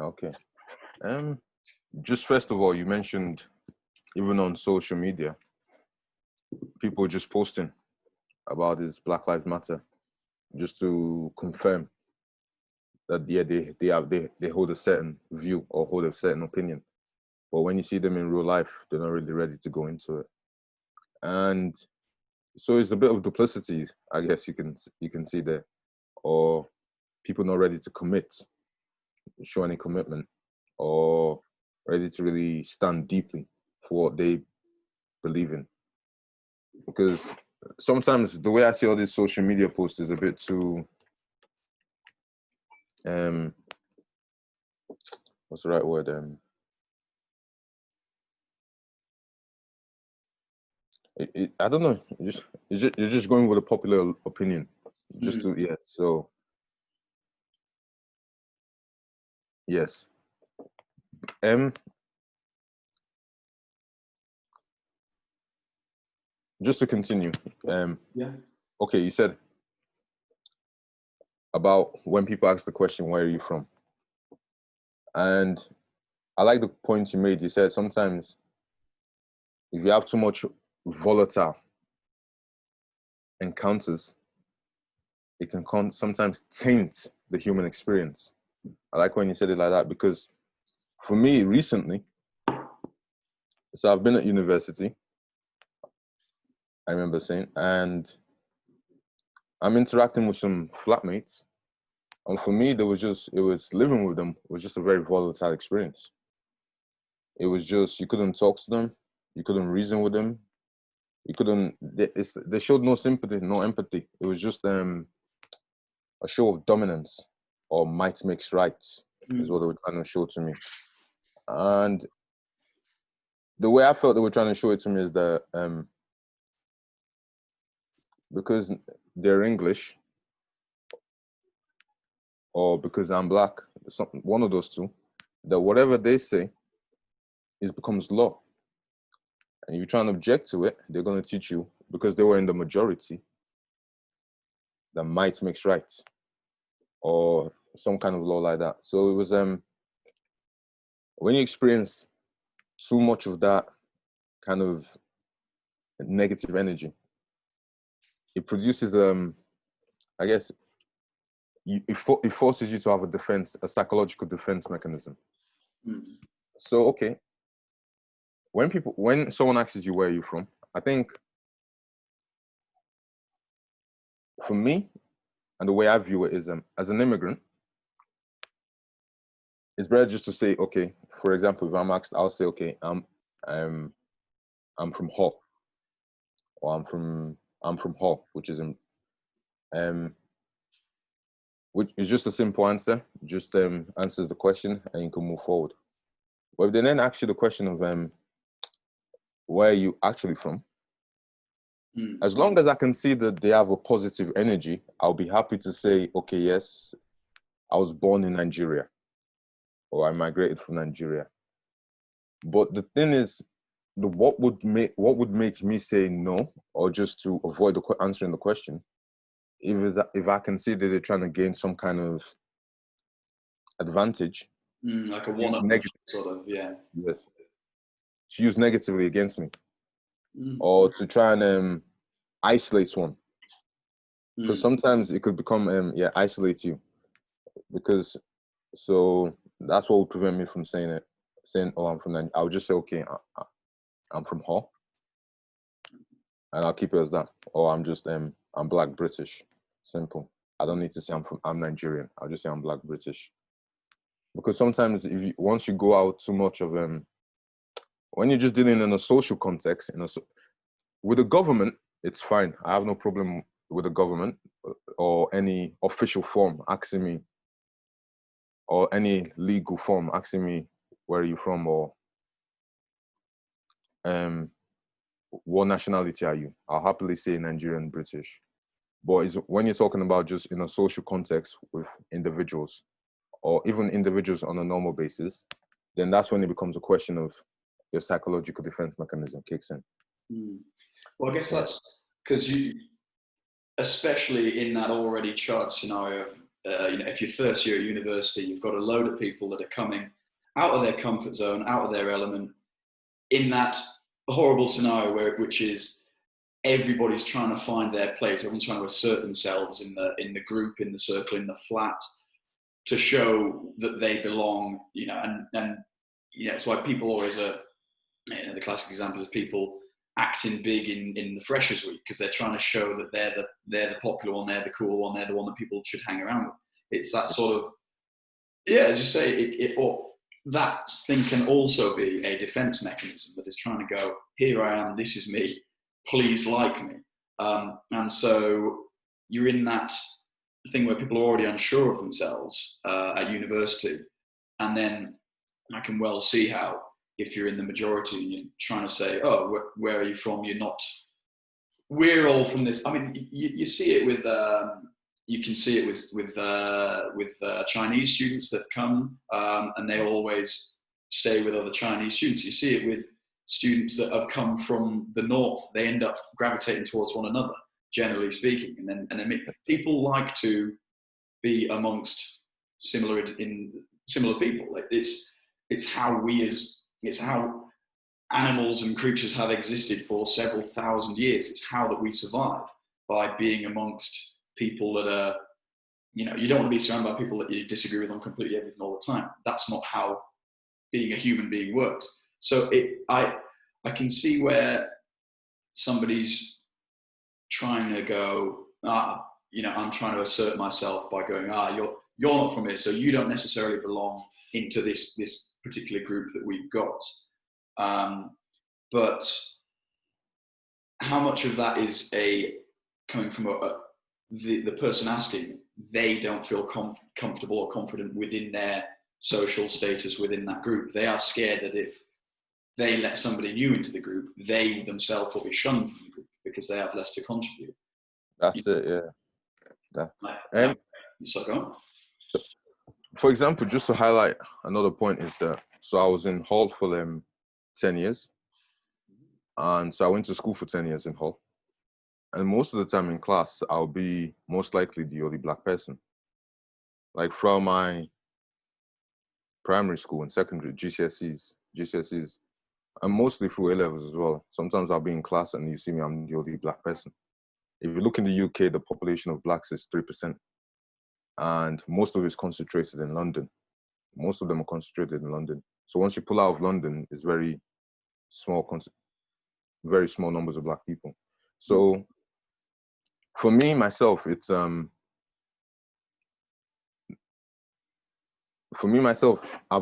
Okay. Just first of all, you mentioned even on social media, people just posting about this Black Lives Matter just to confirm that yeah, they hold a certain view or hold a certain opinion. But when you see them in real life, they're not really ready to go into it. And so it's a bit of duplicity, I guess you can see there, or people not ready to commit, show any commitment, or ready to really stand deeply for what they believe in. Because sometimes the way I see all these social media posts is a bit too what's the right word? I don't know. You're just going with a popular opinion, just to yeah. So yes. Just to continue. Yeah. Okay, you said about when people ask the question, "Where are you from?" And I like the point you made. You said sometimes if you have too much volatile encounters, it can sometimes taint the human experience. I like when you said it like that because for me recently, so I've been at university, I remember saying, and I'm interacting with some flatmates. And for me, it was living with them was just a very volatile experience. It was just, you couldn't talk to them, you couldn't reason with them, they showed no sympathy, no empathy. It was just a show of dominance or might makes right is what they were trying to show to me. And the way I felt they were trying to show it to me is that because they're English or because I'm black, one of those two, that whatever they say becomes law. And if you try and object to it, they're going to teach you, because they were in the majority, that might makes right or some kind of law like that. So it was when you experience too much of that kind of negative energy, it produces I guess it forces you to have a psychological defense mechanism. So okay, when someone asks you where are you from, I think for me and the way I view it is as an immigrant, it's better just to say, okay, for example, if I'm asked, I'll say, okay, I'm from Hull, or I'm from Hull, which is which is just a simple answer, just answers the question and you can move forward. But if they then ask you the question of where are you actually from, as long as I can see that they have a positive energy, I'll be happy to say, okay, yes, I was born in Nigeria, or I migrated from Nigeria. But the thing is, what would make me say no, or just to avoid answering the question, if I can see that they're trying to gain some kind of advantage, like a one-up sort of, yeah. Yes, to use negatively against me, or to try and isolate one, because sometimes it could become isolate you, because so that's what would prevent me from saying oh, I'm from Nigeria. I'll just say, okay, I'm from Hull, and I'll keep it as that. Or I'm Black British. Simple. I don't need to say I'm Nigerian. I'll just say I'm Black British. Because sometimes once you go out too much of when you're just dealing in a social context, with the government, it's fine. I have no problem with the government or any official form asking me, or any legal form asking me where are you from, or what nationality are you? I'll happily say Nigerian, British. But when you're talking about just in a social context with individuals, or even individuals on a normal basis, then that's when it becomes a question of your psychological defense mechanism kicks in. Well, I guess that's because you, especially in that already charged scenario of if you're first year at university, you've got a load of people that are coming out of their comfort zone, out of their element, in that horrible scenario which is everybody's trying to find their place. Everyone's trying to assert themselves in the group, in the circle, in the flat, to show that they belong. And it's why people always are. The classic example is people acting big in the Freshers Week because they're trying to show that they're the popular one, they're the cool one, they're the one that people should hang around with. It's that sort of, as you say, or that thing can also be a defense mechanism that is trying to go, here I am, this is me, please like me. And so you're in that thing where people are already unsure of themselves at university. And then I can well see how, if you're in the majority and you're trying to say, oh, where are you from? You're not, we're all from this. I mean, you see it with, you can see it with Chinese students that come and they always stay with other Chinese students. You see it with students that have come from the north. They end up gravitating towards one another, generally speaking. And then people like to be amongst similar people. Like it's how animals and creatures have existed for several thousand years. It's how that we survive, by being amongst people that are, you don't want to be surrounded by people that you disagree with on completely everything all the time. That's not how being a human being works. So I can see where somebody's trying to go, I'm trying to assert myself by going, you're not from here, so you don't necessarily belong into this particular group that we've got. But how much of that is coming from the person asking, they don't feel comfortable or confident within their social status within that group. They are scared that if they let somebody new into the group, they themselves will be shunned from the group because they have less to contribute. That's it, yeah. So go on. For example, just to highlight another point is that, so I was in Hull for 10 years. And so I went to school for 10 years in Hull. And most of the time in class, I'll be most likely the only black person. Like from my primary school and secondary, GCSEs, and mostly through A-levels as well. Sometimes I'll be in class and you see me, I'm the only black person. If you look in the UK, the population of blacks is 3%. And most of it is concentrated in London. Most of them are concentrated in London. So once you pull out of London, it's very small numbers of black people. So for me, myself, it's I've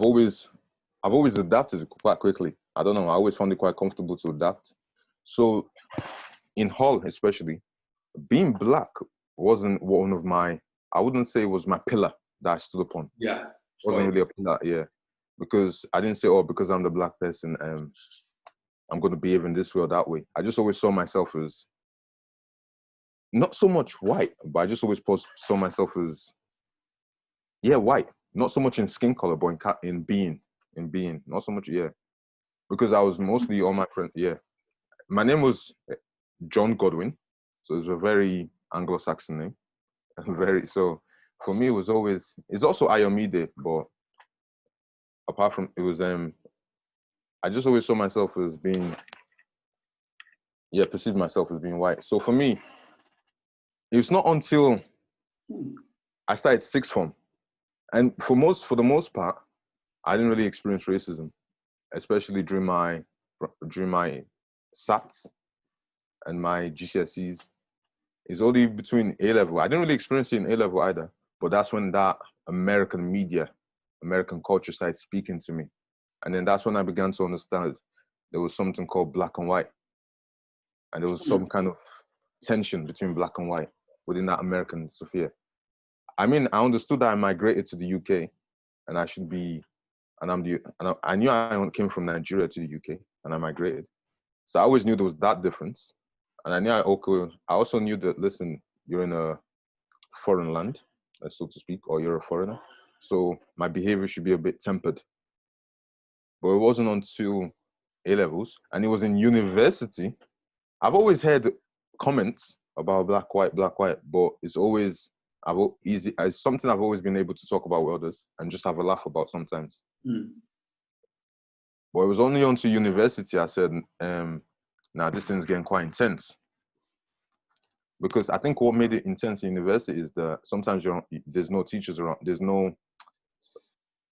always adapted quite quickly. I don't know, I always found it quite comfortable to adapt. So in Hull, especially, being black wasn't one of my, I wouldn't say it was my pillar that I stood upon. Yeah. It wasn't really a pillar, yeah. Because I didn't say, because I'm the black person, I'm going to behave in this way or that way. I just always saw myself as not so much white, but I just always saw myself as, white. Not so much in skin color, but in being. Not so much, because I was mostly all my friends, My name was John Godwin, so it's a very Anglo-Saxon name. So for me, it's also Ayomide, but apart from, it was, I just always saw myself as being, perceived myself as being white. So for me, it's not until I started sixth form, and for the most part, I didn't really experience racism, especially during my SATs and my GCSEs. It's only between A-level. I didn't really experience it in A-level either, but that's when that American media, American culture started speaking to me. And then that's when I began to understand there was something called black and white. And there was some kind of tension between black and white within that American sphere. I mean, I understood that I migrated to the UK and I should be, I knew I came from Nigeria to the UK and I migrated. So I always knew there was that difference. And I knew I also knew that, listen, you're in a foreign land, so to speak, or you're a foreigner. So my behavior should be a bit tempered. But it wasn't until A-levels, and it was in university. I've always heard comments about black, white, but it's always It's something I've always been able to talk about with others and just have a laugh about sometimes. But it was only onto university I said, now this thing's getting quite intense. Because I think what made it intense in university is that sometimes there's no teachers around, there's no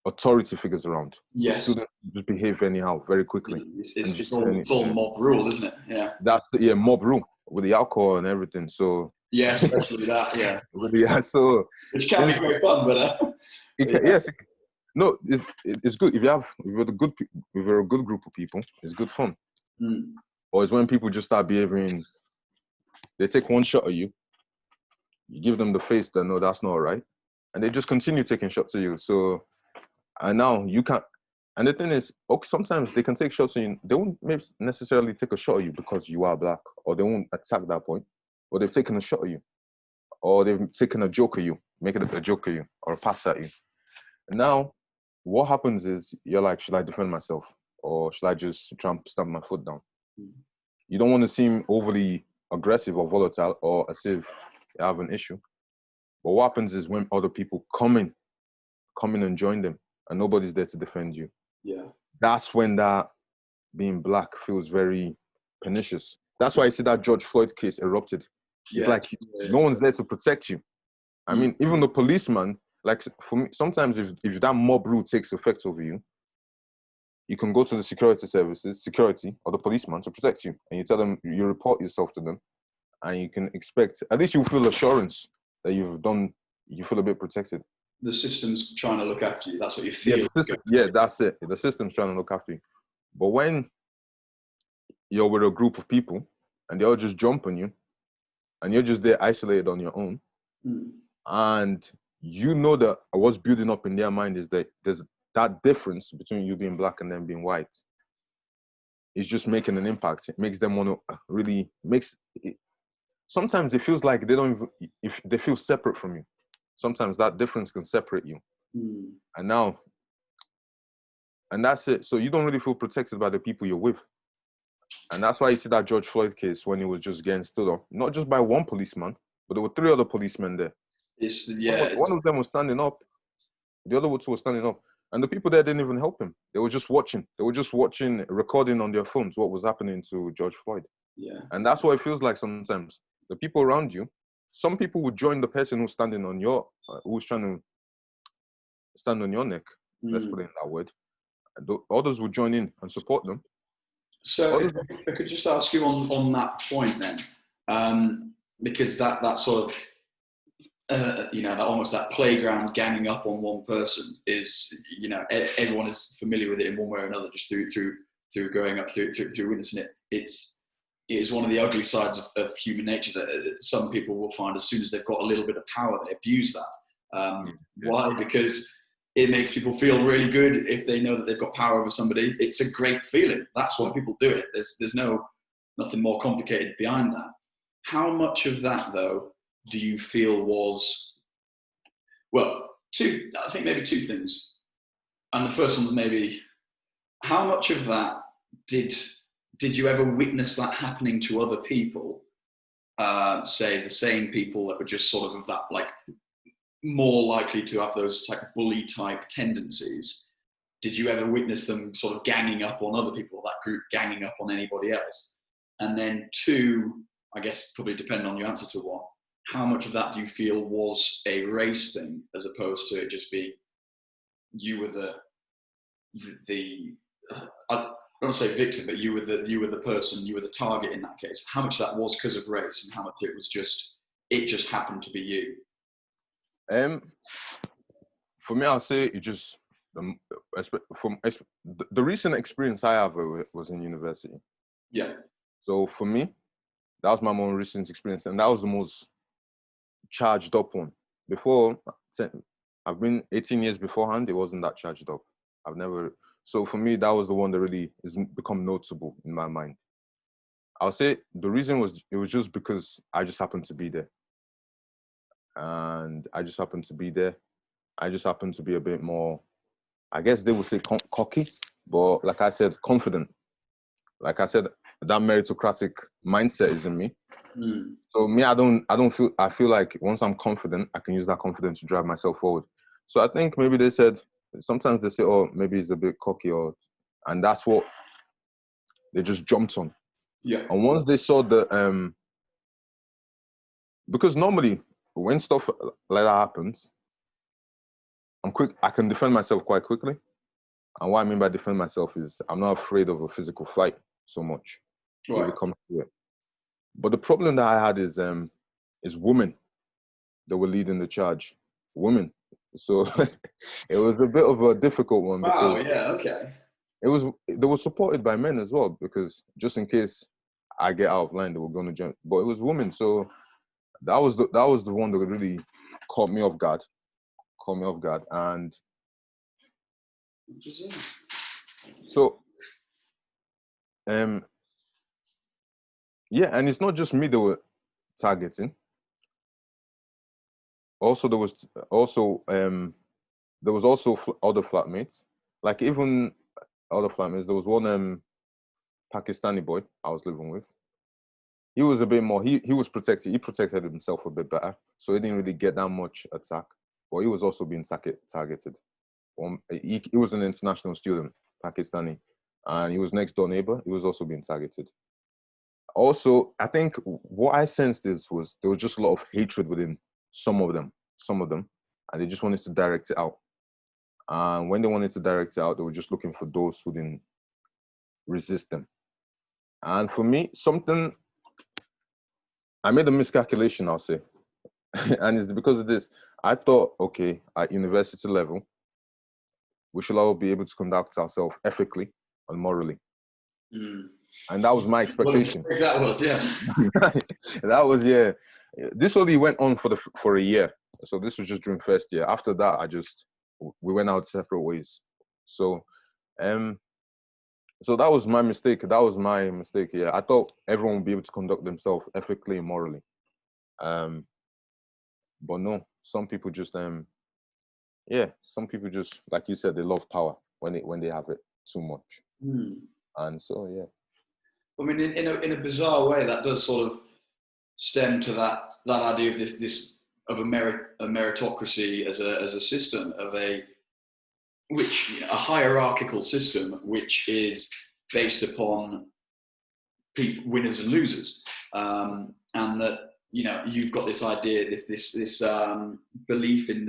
authority figures around. Yes. So students just behave anyhow very quickly. It's all mob rule, isn't it? Yeah. That's mob rule with the alcohol and everything. So yeah, especially that. Yeah. So which can be very fun, but yes, no, it's good if you're a good group of people. It's good fun. Or it's when people just start behaving. They take one shot at you. You give them the face that no, that's not right, and they just continue taking shots at you. So, and now you can't. And the thing is, okay, sometimes they can take shots at you. They won't necessarily take a shot at you because you are black, or they won't attack that point. Or they've taken a shot at you, or they've taken a joke at you, make it a joke at you, or a pass at you. And now, what happens is you're like, should I defend myself, or should I just try and stamp my foot down? You don't want to seem overly aggressive or volatile, or as if you have an issue. But what happens is when other people come in and join them, and nobody's there to defend you. Yeah, that's when that being black feels very pernicious. That's why you see that George Floyd case erupted. It's like no one's there to protect you. I mean, even the policeman, like for me, sometimes if that mob rule takes effect over you, you can go to the security or the policeman to protect you. And you tell them, you report yourself to them, and you can expect, at least you feel assurance that you feel a bit protected. The system's trying to look after you. That's what you feel. That's it. The system's trying to look after you. But when you're with a group of people and they all just jump on you and you're just there isolated on your own, and you know that what's building up in their mind is that there's that difference between you being black and them being white. It's just making an impact. It makes them want to really sometimes it feels like they don't even, if they feel separate from you. Sometimes that difference can separate you. And that's it. So you don't really feel protected by the people you're with. And that's why you see that George Floyd case when he was just getting stood up, not just by one policeman, but there were 3 other policemen there. One of them was standing up. The other 2 were standing up. And the people there didn't even help him. They were just watching. They were just watching, recording on their phones what was happening to George Floyd. Yeah. And that's what it feels like sometimes. The people around you, some people would join the person who's standing on who's trying to stand on your neck. Let's put it in that word. And others would join in and support them. So if I could just ask you on that point then, because that sort of, that almost that playground ganging up on one person is, everyone is familiar with it in one way or another, just through growing up, through witnessing it. It is one of the ugly sides of human nature that some people will find as soon as they've got a little bit of power, they abuse that. Why? Because it makes people feel really good if they know that they've got power over somebody. It's a great feeling. That's why people do it. There's nothing more complicated behind that. How much of that, though, do you feel was, I think maybe 2 things. And the first one was maybe, how much of that did you ever witness that happening to other people? Say the same people that were just sort of that, like, more likely to have those type bully type tendencies. Did you ever witness them sort of ganging up on other people, that group ganging up on anybody else? And then 2, I guess probably depending on your answer to 1, how much of that do you feel was a race thing as opposed to it just being you were the I don't say victim, but you were the person, you were the target in that case? How much of that was because of race and how much it was just happened to be you? For me, I'll say it just the recent experience I have was in university. Yeah. So for me, that was my more recent experience, and that was the most charged up one. Before, I've been 18 years beforehand. It wasn't that charged up. So for me, that was the one that really has become noticeable in my mind. I'll say the reason was just because I just happened to be there. And I just happened to be there. I just happened to be a bit more, I guess they would say cocky, but like I said, confident. Like I said, that meritocratic mindset is in me. Mm. So me, I feel like once I'm confident, I can use that confidence to drive myself forward. So I think maybe they said, sometimes they say, oh, maybe he's a bit cocky, and that's what they just jumped on. Yeah. And once they saw because normally when stuff like that happens, I can defend myself quite quickly. And what I mean by defend myself is I'm not afraid of a physical fight so much if Right. it comes to it. But the problem that I had is women that were leading the charge. Women. So it was a bit of a difficult one Wow. because Yeah. Okay. they were supported by men as well, because just in case I get out of line, they were going to jump. But it was women, so that was the one that really caught me off guard. And Interesting. so um yeah, and it's not just me they were targeting. Also, there was also other flatmates, like even other flatmates. There was one Pakistani boy I was living with. He was a bit more. He was protected. He protected himself a bit better, so he didn't really get that much attack. But he was also being targeted. He was an international student, Pakistani, and he was next door neighbor. He was also being targeted. Also, I think what I sensed was there was just a lot of hatred within some of them, and they just wanted to direct it out. And when they wanted to direct it out, they were just looking for those who didn't resist them. And for me, I made a miscalculation, I'll say. And it's because of this. I thought, okay, at university level, we should all be able to conduct ourselves ethically and morally. Mm. And that was my What a expectation. mistake that was. Yeah. That was, yeah. This only went on for a year. So this was just during first year. After that, we went out separate ways. So so that was my mistake. Yeah. I thought everyone would be able to conduct themselves ethically and morally. But no, some people just some people just, like you said, they love power when they have it too much. Mm. And so yeah. I mean, in a bizarre way, that does sort of stem to that idea of this of a meritocracy as a system of a hierarchical system which is based upon winners and losers, and that you've got this idea, this belief in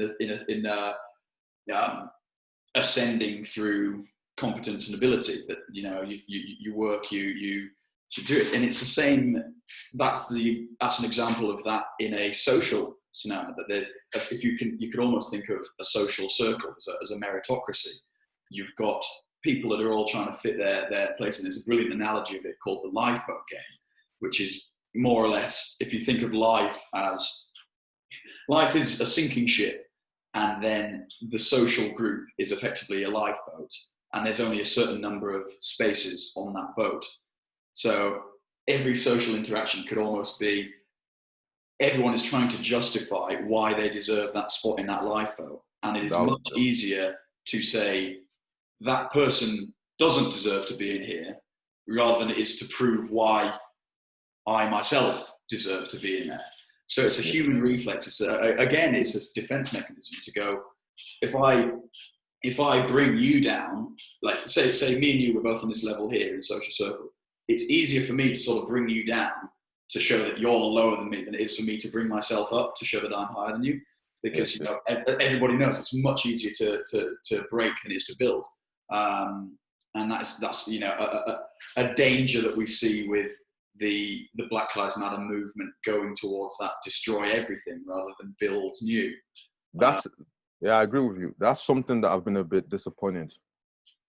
ascending through competence and ability, that you work, you should do it. And it's the same. That's an example of that in a social scenario, that if you could almost think of a social circle as a meritocracy. You've got people that are all trying to fit their place, and there's a brilliant analogy of it called the lifeboat game, which is more or less, if you think of life is a sinking ship, and then the social group is effectively a lifeboat, and there's only a certain number of spaces on that boat. So every social interaction could almost be, everyone is trying to justify why they deserve that spot in that lifeboat. And it is much easier to say that person doesn't deserve to be in here, rather than it is to prove why I myself deserve to be in there. So it's a human reflex. It's a defense mechanism to go, if I bring you down, like say me and you were both on this level here in social circle, it's easier for me to sort of bring you down to show that you're lower than me than it is for me to bring myself up to show that I'm higher than you, because everybody knows it's much easier to break than it is to build, and that's a danger that we see with the Black Lives Matter movement going towards that destroy everything rather than build new. Yeah, I agree with you. That's something that I've been a bit disappointed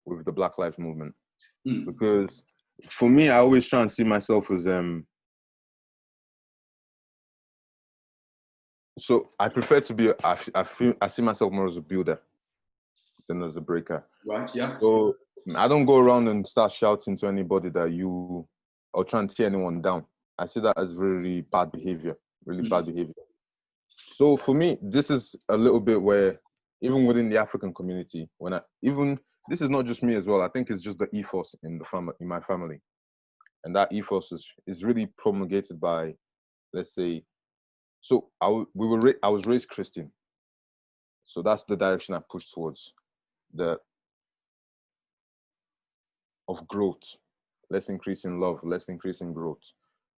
with the Black Lives movement. Because for me, I always try and see myself as so I prefer to be I see myself more as a builder than as a breaker. Right, yeah. So I don't go around and start shouting to anybody or trying to tear anyone down. I see that as really bad behavior, bad behavior. So for me, this is a little bit where, even within the African community, this is not just me as well. I think it's just the ethos in my family, and that ethos is really promulgated by let's say, so I was raised Christian. So that's the direction I push towards, the of growth. Let's increase in love, let's increase in growth.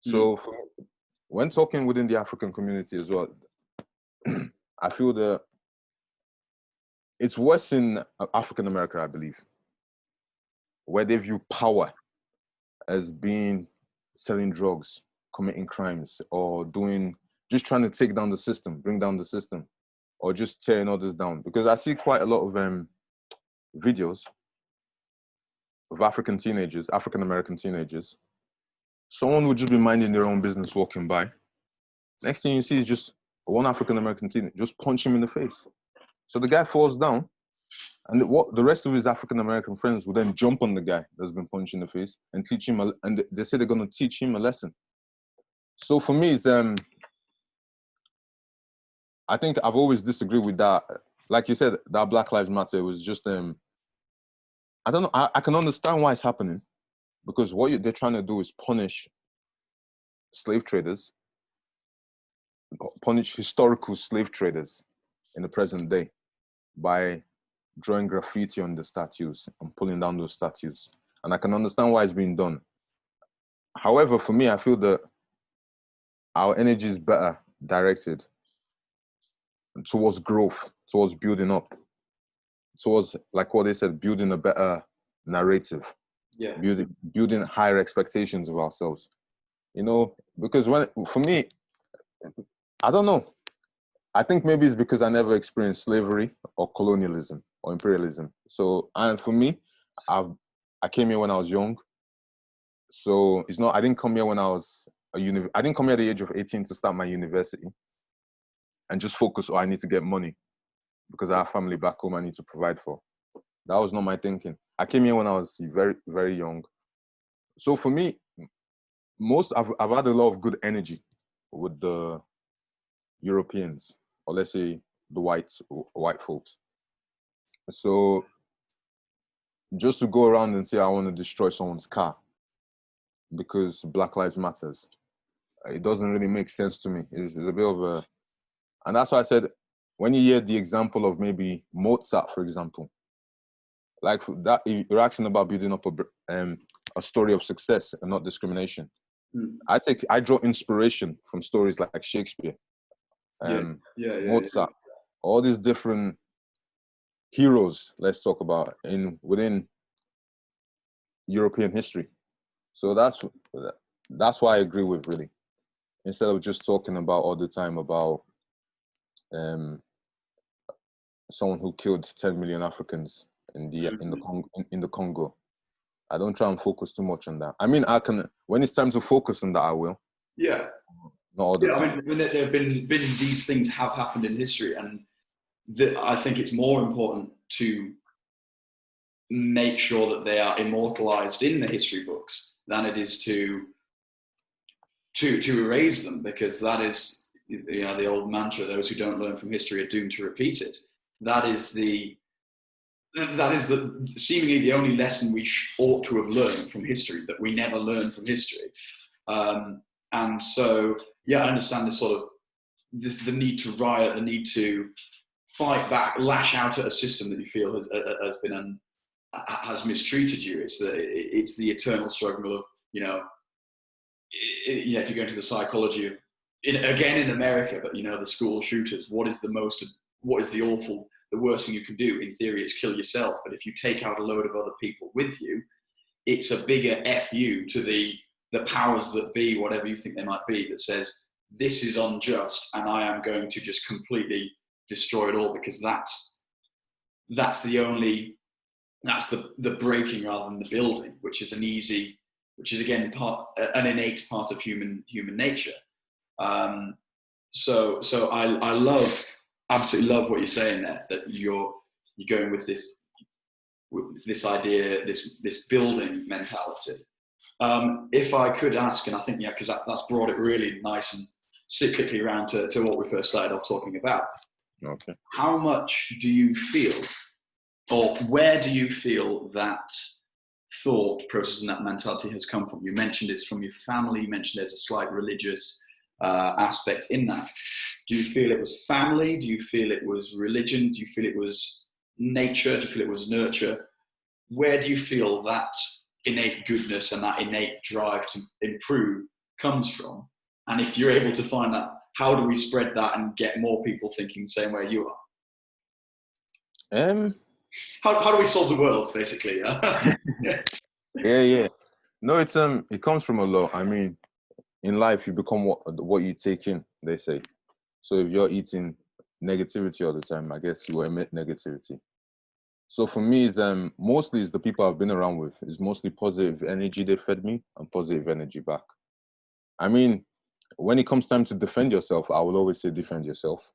Mm. So when talking within the African community as well, I feel that it's worse in African America, I believe, where they view power as being selling drugs, committing crimes, or just trying to take down the system, bring down the system, or just tearing others down. Because I see quite a lot of videos of African American teenagers. Someone would just be minding their own business, walking by. Next thing you see is just one African American teenager just punch him in the face. So the guy falls down, and the rest of his African American friends would then jump on the guy that's been punched in the face and teach him, and they say they're going to teach him a lesson. So for me, it's I think I've always disagreed with that. Like you said, that Black Lives Matter was just I don't know. I can understand why it's happening, because what they're trying to do is punish slave traders, punish historical slave traders in the present day by drawing graffiti on the statues and pulling down those statues. And I can understand why it's being done. However, for me, I feel that our energy is better directed towards growth, towards building up, towards, like what they said, building a better narrative, building higher expectations of ourselves. You know, because for me, I don't know. I think maybe it's because I never experienced slavery or colonialism or imperialism. So, and for me, I came here when I was young. So it's not. I didn't come here when I was I didn't come here at the age of 18 to start my university and just focus. Oh, I need to get money because I have family back home I need to provide for. That was not my thinking. I came here when I was very, very young. So for me, I've had a lot of good energy with the Europeans, or let's say the white folks. So just to go around and say I want to destroy someone's car because Black Lives Matters, it doesn't really make sense to me. It's a bit of a, and that's why I said, when you hear the example of maybe Mozart, for example, like that, you're asking about building up a story of success and not discrimination. Mm. I draw inspiration from stories like Shakespeare, Mozart, all these different heroes. Let's talk about within European history. So that's why I agree with, really, instead of just talking about all the time about someone who killed 10 million Africans in the Congo. I don't try and focus too much on that. I mean, I can, when it's time to focus on that, I will. Yeah. Not all the time. I mean, there have been these things have happened in history, and I think it's more important to make sure that they are immortalized in the history books than it is to erase them, because that is, you know, the old mantra: those who don't learn from history are doomed to repeat it. That is seemingly the only lesson we ought to have learned from history, that we never learn from history. And so, yeah, I understand this sort of the need to riot, the need to fight back, lash out at a system that you feel has mistreated you. It's the eternal struggle of, you know, if you go into the psychology of, again in America, but, you know, the school shooters, what is the worst thing you can do? In theory, it's kill yourself. But if you take out a load of other people with you, it's a bigger FU to the powers that be, whatever you think they might be, that says, this is unjust and I am going to just completely destroy it all, because that's the breaking rather than the building, which is again an innate part of human nature. So I absolutely love what you're saying there, that you're going with this idea, this building mentality. If I could ask, and I think, yeah, because that's brought it really nice and cyclically around to what we first started off talking about. Okay. How much do you feel, or where do you feel that thought process and that mentality has come from? You mentioned it's from your family. You mentioned there's a slight religious aspect in that? Do you feel it was family? Do you feel it was religion? Do you feel it was nature? Do you feel it was nurture? Where do you feel that innate goodness and that innate drive to improve comes from? And if you're able to find that, how do we spread that and get more people thinking the same way you are? How do we solve the world, basically? Yeah. No, it comes from a lot. I mean, in life, you become what you take in, they say. So if you're eating negativity all the time, I guess you will emit negativity. So for me, it's mostly it's the people I've been around with. It's mostly positive energy they fed me and positive energy back. I mean, when it comes time to defend yourself, I will always say defend yourself.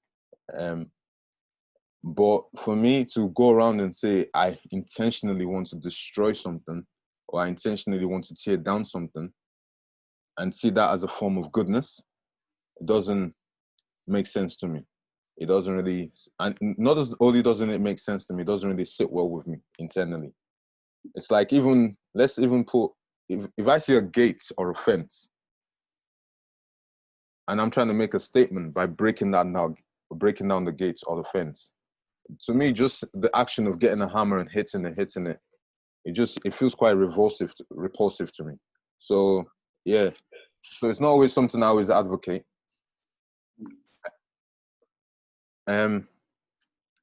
But for me to go around and say I intentionally want to destroy something or I intentionally want to tear down something and see that as a form of goodness, it doesn't make sense to me. It doesn't really, and not as only doesn't it make sense to me, it doesn't really sit well with me internally. It's like let's even put, if I see a gate or a fence and I'm trying to make a statement by breaking down the gates or the fence, to me, just the action of getting a hammer and hitting it, it feels quite repulsive to me. So yeah, so it's not always something I always advocate.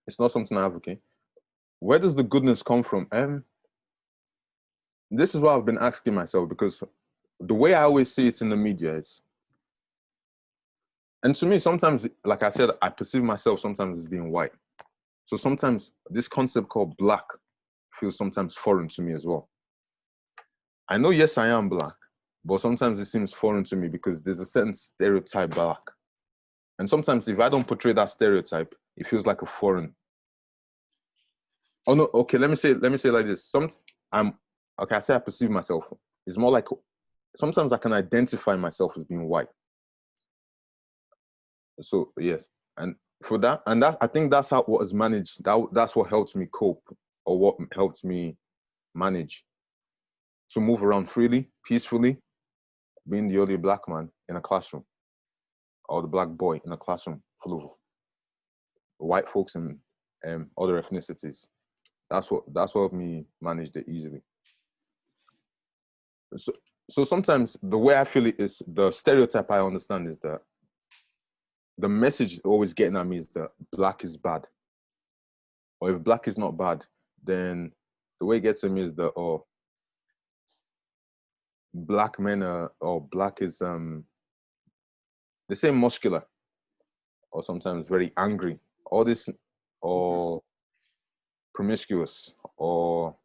It's not something I advocate. Where does the goodness come from? This is what I've been asking myself, because the way I always see it in the media is, and to me, sometimes, like I said, I perceive myself sometimes as being white. So sometimes this concept called black feels sometimes foreign to me as well. I know, yes, I am black, but sometimes it seems foreign to me because there's a certain stereotype black. And sometimes if I don't portray that stereotype, it feels like a foreign. Oh no, okay, let me say it like this. I say I perceive myself. It's more like sometimes I can identify myself as being white. So yes. And for that, I think that's what has managed, that's what helps me cope, or what helps me manage to move around freely, peacefully, being the only black man in a classroom, or the black boy in a classroom full of white folks and other ethnicities. That's what helped me manage it easily. So sometimes the way I feel it is, the stereotype I understand is that the message always getting at me is that black is bad. Or if black is not bad, then the way it gets to me is that, oh, black men are, or black is, they say muscular, or sometimes very angry. All this, or promiscuous, or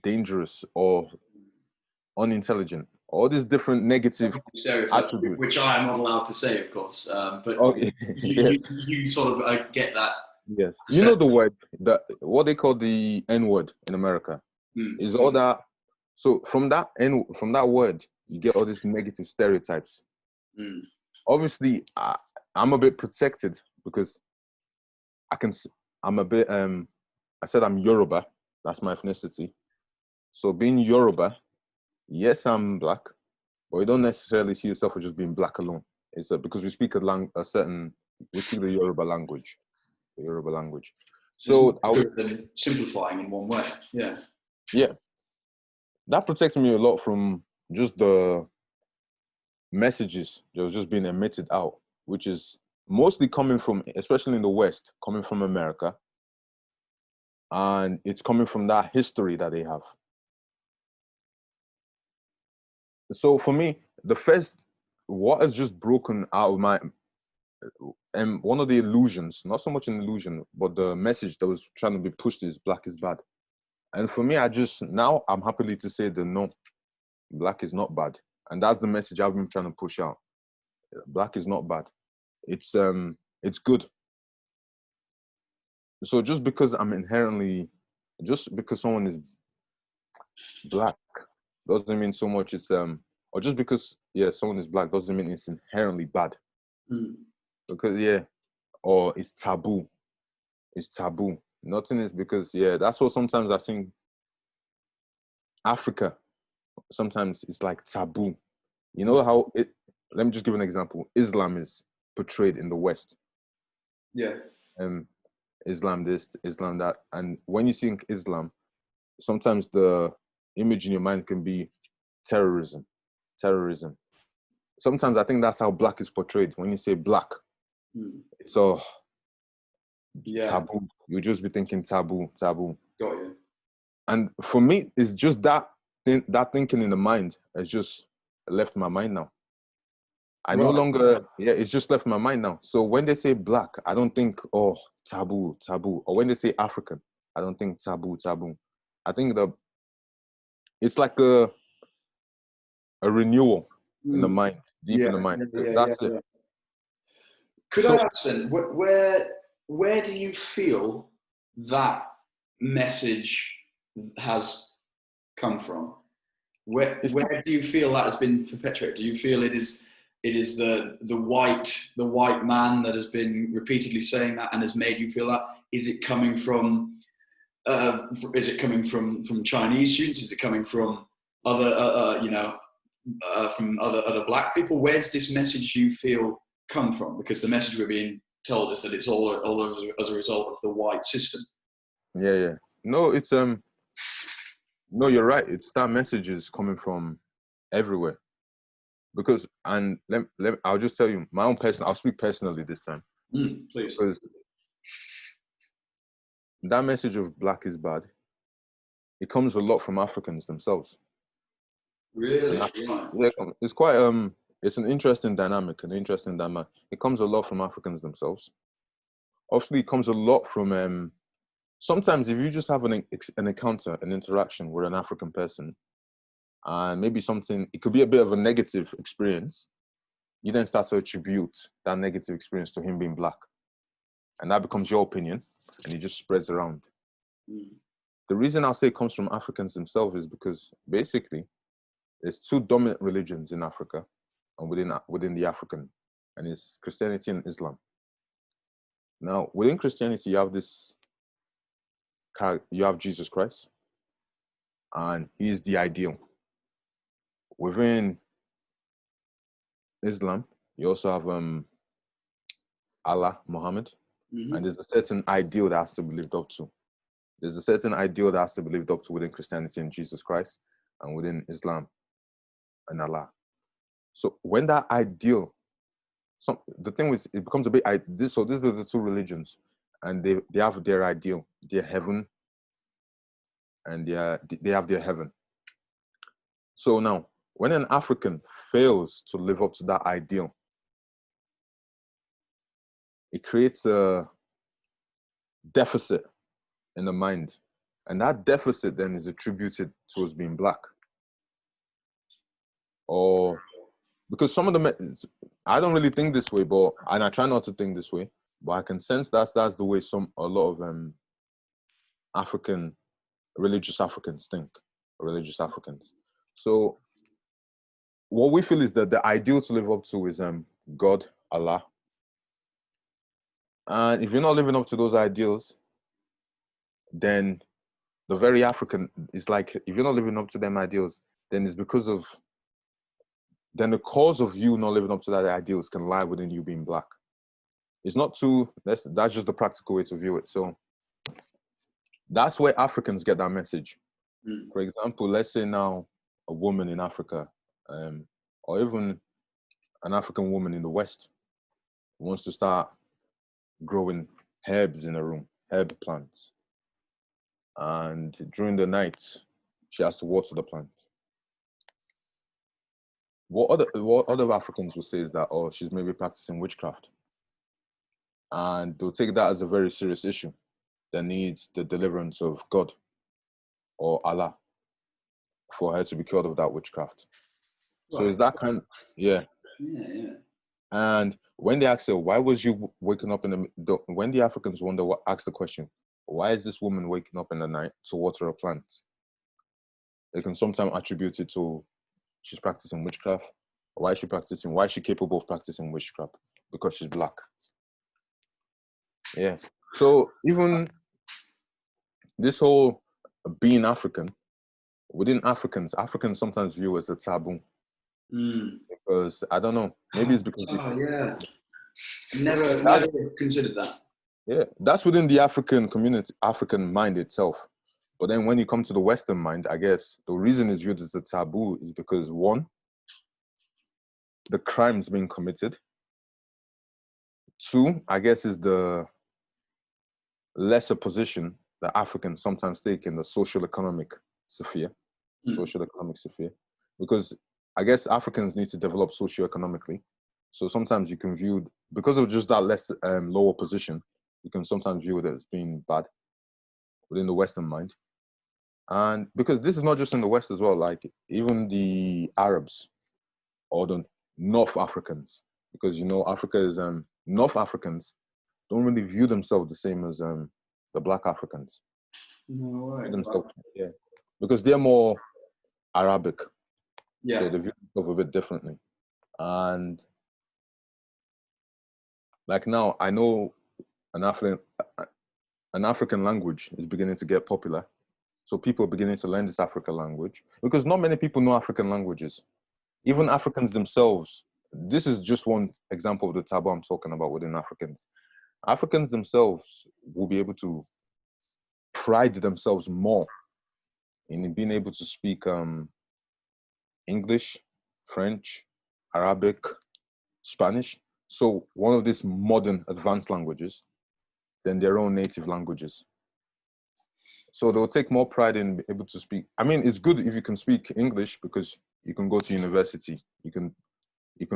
dangerous, or unintelligent. All these different negative attributes. Which I am not allowed to say, of course. But Okay. you sort of get that. Yes. You know the word, what they call the N-word in America, is all that. So from that word, you get all these negative stereotypes. Obviously, I'm a bit protected because I'm a bit, I said I'm Yoruba, that's my ethnicity. So being Yoruba, yes, I'm black, but you don't necessarily see yourself as just being black alone. It's because we speak we speak the Yoruba language. So than simplifying in one way. Yeah. That protects me a lot from just the messages that was just being emitted out, which is mostly coming from, especially in the West, coming from America. And it's coming from that history that they have. So for me, what has just broken out of my, and one of the illusions, not so much an illusion, but the message that was trying to be pushed is black is bad. And for me, now I'm happily to say that no, black is not bad. And that's the message I've been trying to push out. Black is not bad. It's good. So just because someone is black doesn't mean so much or just because someone is black doesn't mean it's inherently bad. Because or it's taboo. It's taboo. Nothing is, because that's what sometimes I think Africa sometimes it's like taboo. You know how it, let me just give an example. Islam is portrayed in the West. Yeah. Um, Islam this, Islam that. And when you think Islam, sometimes the image in your mind can be terrorism. Terrorism. Sometimes I think that's how black is portrayed. When you say black, Mm. it's all Yeah. taboo. You'll just be thinking taboo, taboo. Got you. And for me, it's just that that thinking in the mind has just left my mind now. I no Right. longer, yeah, it's just left my mind now. So when they say black, I don't think, oh, taboo, taboo. Or when they say African, I don't think taboo, taboo. I think it's like a renewal in the Mm. mind, deep in Yeah. the mind. Yeah. Yeah. Yeah. That's it. Yeah. Could I So ask then, where do you feel that message has come from? it's Where do you feel that has been perpetuated? Do you feel it is the white man that has been repeatedly saying that and has made you feel that? Is it coming from from Chinese students? Is it coming from other from other black people? Where's this message you feel come from? Because the message we're being told is that it's all as a result of the white system. yeah, yeah. No, it's no, you're right. It's that message is coming from everywhere. Because and I'll just tell you my own person. I'll speak personally this time Please. because that message of black is bad. It comes a lot from Africans themselves. Really? And Right. yeah, it's quite it's an interesting dynamic, an interesting dynamic. It comes a lot from Africans themselves. Obviously, it comes a lot from sometimes if you just have an encounter, an interaction with an African person, and maybe something, it could be a bit of a negative experience. You then start to attribute that negative experience to him being black, and that becomes your opinion, and it just spreads around. Mm. The reason I'll say it comes from Africans themselves is because basically there's two dominant religions in Africa and within the African, and it's Christianity and Islam. Now, within Christianity, you have Jesus Christ, and he's the ideal. Within Islam, you also have Allah, Muhammad, and Mm-hmm. there's a certain ideal that has to be lived up to. There's a certain ideal that has to be lived up to within Christianity and Jesus Christ, and within Islam and Allah. So when that ideal, the thing is, it becomes a bit this. So these are the two religions, and they have their ideal, their heaven, and they have their heaven. So now, when an African fails to live up to that ideal, it creates a deficit in the mind, and that deficit then is attributed towards being black, or because some of them, I don't really think this way, and I try not to think this way, but I can sense that's the way a lot of African religious Africans think, religious Africans. So what we feel is that the ideal to live up to is God, Allah, and if you're not living up to those ideals, then the very African is like, if you're not living up to them ideals, then it's because of then the cause of you not living up to that ideals can lie within you being black. It's not too that's just the practical way to view it. So that's where Africans get that message. Mm. For example, let's say now a woman in Africa, or even an African woman in the West wants to start growing herbs in a room, herb plants. And during the night, she has to water the plant. What other Africans will say is that, oh, she's maybe practicing witchcraft. And they'll take that as a very serious issue that needs the deliverance of God or Allah for her to be cured of that witchcraft. So Right. is that kind, yeah. Yeah. Yeah. And when they ask her, why was you waking up when the Africans ask the question, why is this woman waking up in the night to water a plant? They can sometimes attribute it to she's practicing witchcraft. Why is she practicing? Why is she capable of practicing witchcraft? Because she's black. Yeah. So even this whole being African, within Africans sometimes view as a taboo Mm. because I don't know. Maybe it's because Oh yeah, but never considered that. yeah, that's within the African community, African mind itself. But then when you come to the Western mind, I guess the reason it's viewed as a taboo is because one, the crimes being committed. Two, I guess, is the lesser position that Africans sometimes take in the social economic sphere, Mm. social economic sphere, because I guess Africans need to develop socio-economically. So sometimes you can view, because of just that less lower position, you can sometimes view it as being bad within the Western mind. And because this is not just in the West as well, like even the Arabs or the North Africans, because you know Africa is North Africans don't really view themselves the same as the Black Africans. No way. Themselves, Wow. yeah, because they're more Arabic, so Yeah. they view themselves a bit differently. And like now, I know an African an African language is beginning to get popular, so people are beginning to learn this African language because not many people know African languages. Even Africans themselves. This is just one example of the taboo I'm talking about within Africans. Africans themselves will be able to pride themselves more in being able to speak English, French, Arabic, Spanish. So one of these modern advanced languages than their own native languages. So they'll take more pride in being able to speak. I mean, it's good if you can speak English because you can go to university, you can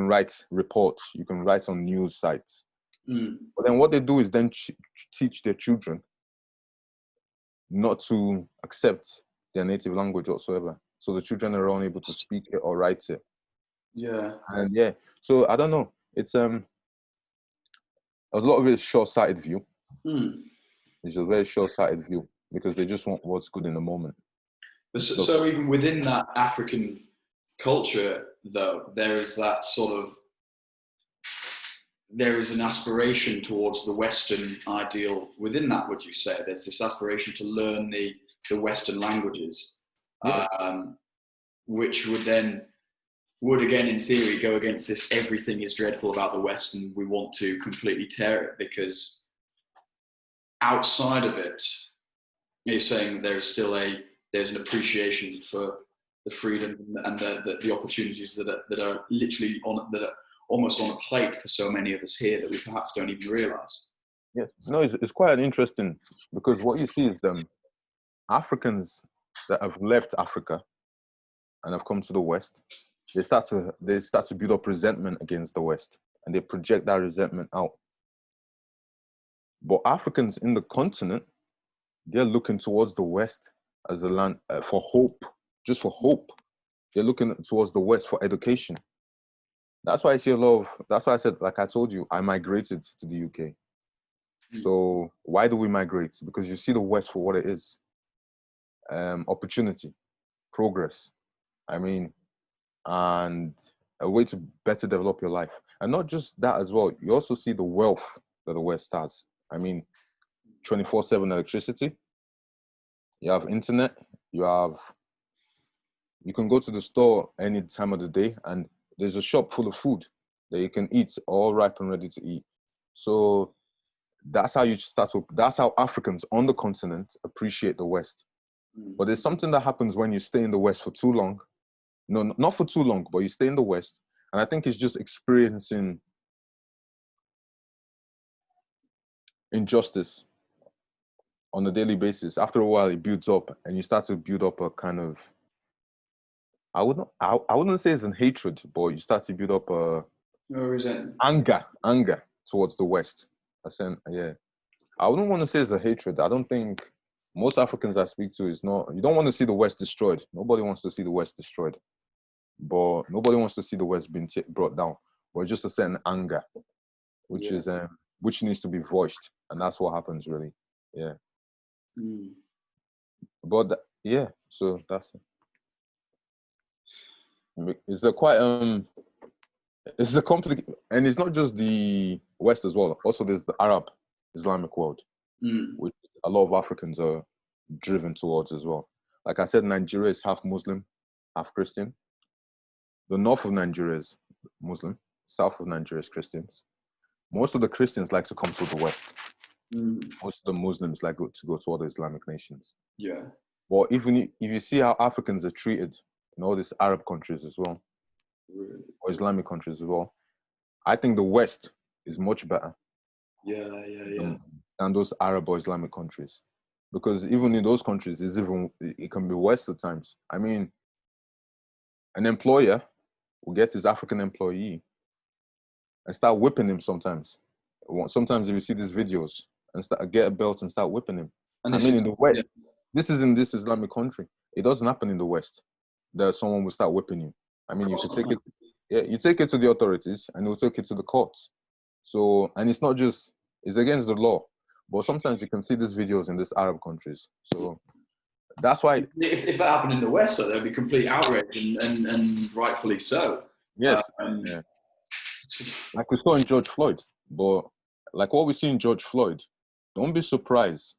write reports, you can write on news sites. Mm. But then what they do is then teach their children not to accept their native language whatsoever. So the children are unable to speak it or write it. Yeah. And yeah, so I don't know. It's a lot of it is short-sighted view. Mm. It's a very short-sighted view because they just want what's good in the moment. So even within that African culture, though, there is that sort of there is an aspiration towards the Western ideal within that. Would you say there's this aspiration to learn the Western languages, Yes. which would again, in theory, go against this everything is dreadful about the West and we want to completely tear it because outside of it, you're saying there's an appreciation for the freedom and the opportunities that are literally that are almost on a plate for so many of us here that we perhaps don't even realize. Yes. No, it's quite interesting because what you see is them Africans that have left Africa and have come to the West, they start to build up resentment against the West and they project that resentment out. But Africans in the continent, they're looking towards the West as a land for hope, just for hope. They're looking towards the West for education. That's why I see a lot of, that's why I said, like I told you, I migrated to the UK. So why do we migrate? Because you see the West for what it is. Opportunity, progress. I mean, and a way to better develop your life. And not just that as well, you also see the wealth that the West has. I mean, 24/7 electricity, you have internet, you can go to the store any time of the day and there's a shop full of food that you can eat, all ripe and ready to eat. So that's how that's how Africans on the continent appreciate the West. But there's something that happens when you stay in the West for too long. No, not for too long, but you stay in the West. And I think it's just experiencing injustice on a daily basis. After a while, it builds up and you start to build up a kind of, I wouldn't say it's an hatred, but you start to build up a anger towards the West. Yeah. I wouldn't want to say it's a hatred. I don't think most Africans I speak to is not, you don't want to see the West destroyed. Nobody wants to see the West destroyed. But nobody wants to see the West being brought down. But just a certain anger, which is which needs to be voiced, and that's what happens really. Yeah. But yeah, so that's it. It's a quite it's a complicated, and it's not just the West as well. Also, there's the Arab Islamic world, which a lot of Africans are driven towards as well. Like I said, Nigeria is half Muslim, half Christian. The north of Nigeria is Muslim, south of Nigeria is Christians. Most of the Christians like to come to the west. Most of the Muslims like to go to other Islamic nations. Yeah. But even if you see how Africans are treated in all these Arab countries as well, Really? or Islamic countries as well, I think the West is much better Yeah. than those Arab or Islamic countries. Because even in those countries, it can be worse at times. I mean, an employer will get his African employee and start whipping him sometimes. Sometimes if you see these videos and get a belt and start whipping him. And I mean, in the West, yeah. this is in this Islamic country. It doesn't happen in the West that someone will start whipping you. I mean, you could take it, you take it to the authorities and you'll take it to the courts. So, and it's not just, it's against the law. But sometimes you can see these videos in these Arab countries. So that's why. If that happened in the West, though, there'd be complete outrage and rightfully so. Yes. Yeah. Like we saw in George Floyd. But like what we see in George Floyd, don't be surprised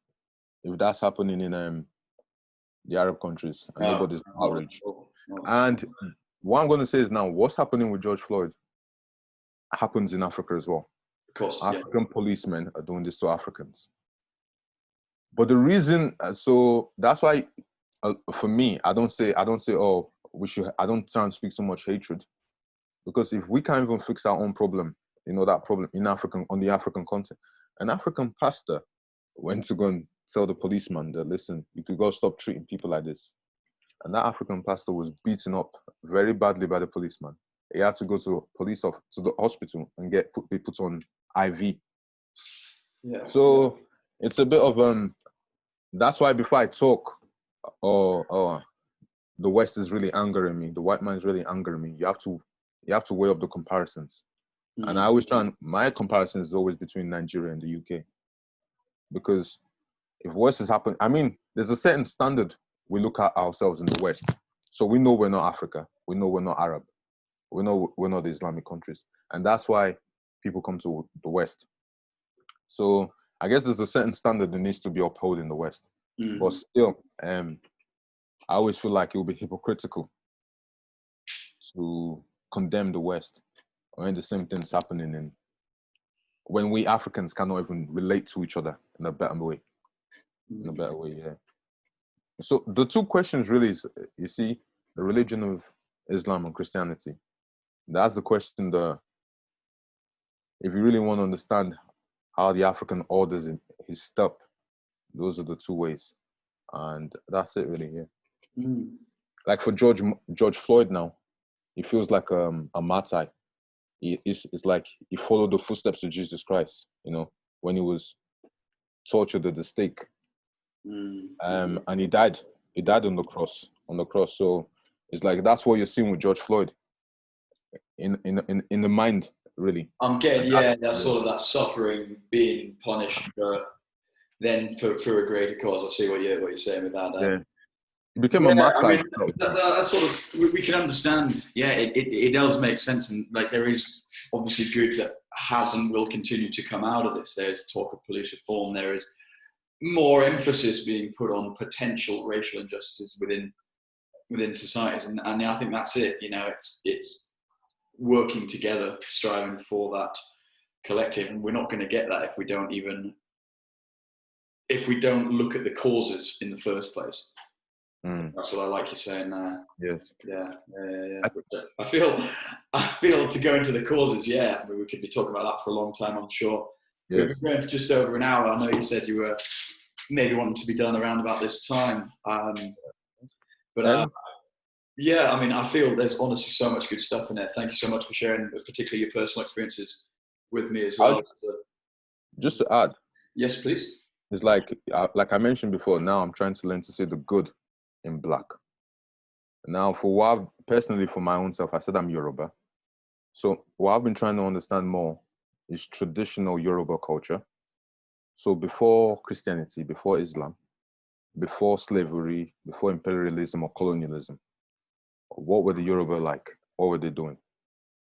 if that's happening in the Arab countries and nobody's outraged. And what I'm going to say is now, what's happening with George Floyd happens in Africa as well. Of course, African policemen are doing this to Africans. But the reason, so that's why, for me, I don't say, oh, I don't try and speak so much hatred, because if we can't even fix our own problem, that problem on the African continent, an African pastor went to go and tell the policeman that, listen, you could go stop treating people like this. And that African pastor was beaten up very badly by the policeman. He had to go to the hospital and be put on IV. Yeah. So it's a bit of that's why before I talk, the West is really angering me, the white man is really angering me, you have to weigh up the comparisons. And I always my comparison is always between Nigeria and the UK. Because if West is happening, I mean, there's a certain standard we look at ourselves in the West. So we know we're not Africa. We know we're not Arab. We know we're not the Islamic countries. And that's why people come to the West. So I guess there's a certain standard that needs to be upheld in the West. But still, I always feel like it will be hypocritical to condemn the West when the same thing's happening when we Africans cannot even relate to each other in a better way. In a better way, yeah. So the two questions really is, you see, the religion of Islam and Christianity. That's the question if you really want to understand how the African order is stuck, those are the two ways. And that's it really, yeah. Like for George Floyd now, he feels like a martyr. It's like he followed the footsteps of Jesus Christ, when he was tortured at the stake. And he died on the cross. So it's like that's what you're seeing with George Floyd in the mind, really. I'm getting that's sort of that suffering being punished for a greater cause. I see what you're saying with that. Yeah. It became a martyr. I mean, that sort of, we can understand. Yeah, it does make sense, and like there is obviously good that has and will continue to come out of this. There's talk of police reform. There is more emphasis being put on potential racial injustices within societies, and I think that's it. It's working together, striving for that collective, and we're not going to get that if we don't look at the causes in the first place. That's what I like you saying there. Yes. Yeah. I feel to go into the causes. Yeah, I mean, we could be talking about that for a long time, I'm sure. Yes. We've been going for just over an hour. I know you said you were maybe wanting to be done around about this time, yeah, I mean, I feel there's honestly so much good stuff in there. Thank you so much for sharing, particularly your personal experiences with me as well. Just to add. Yes, please. It's like I mentioned before, now I'm trying to learn to see the good in Black. Now, personally, for my own self, I said I'm Yoruba. So what I've been trying to understand more is traditional Yoruba culture. So before Christianity, before Islam, before slavery, before imperialism or colonialism, what were the Yoruba like? What were they doing?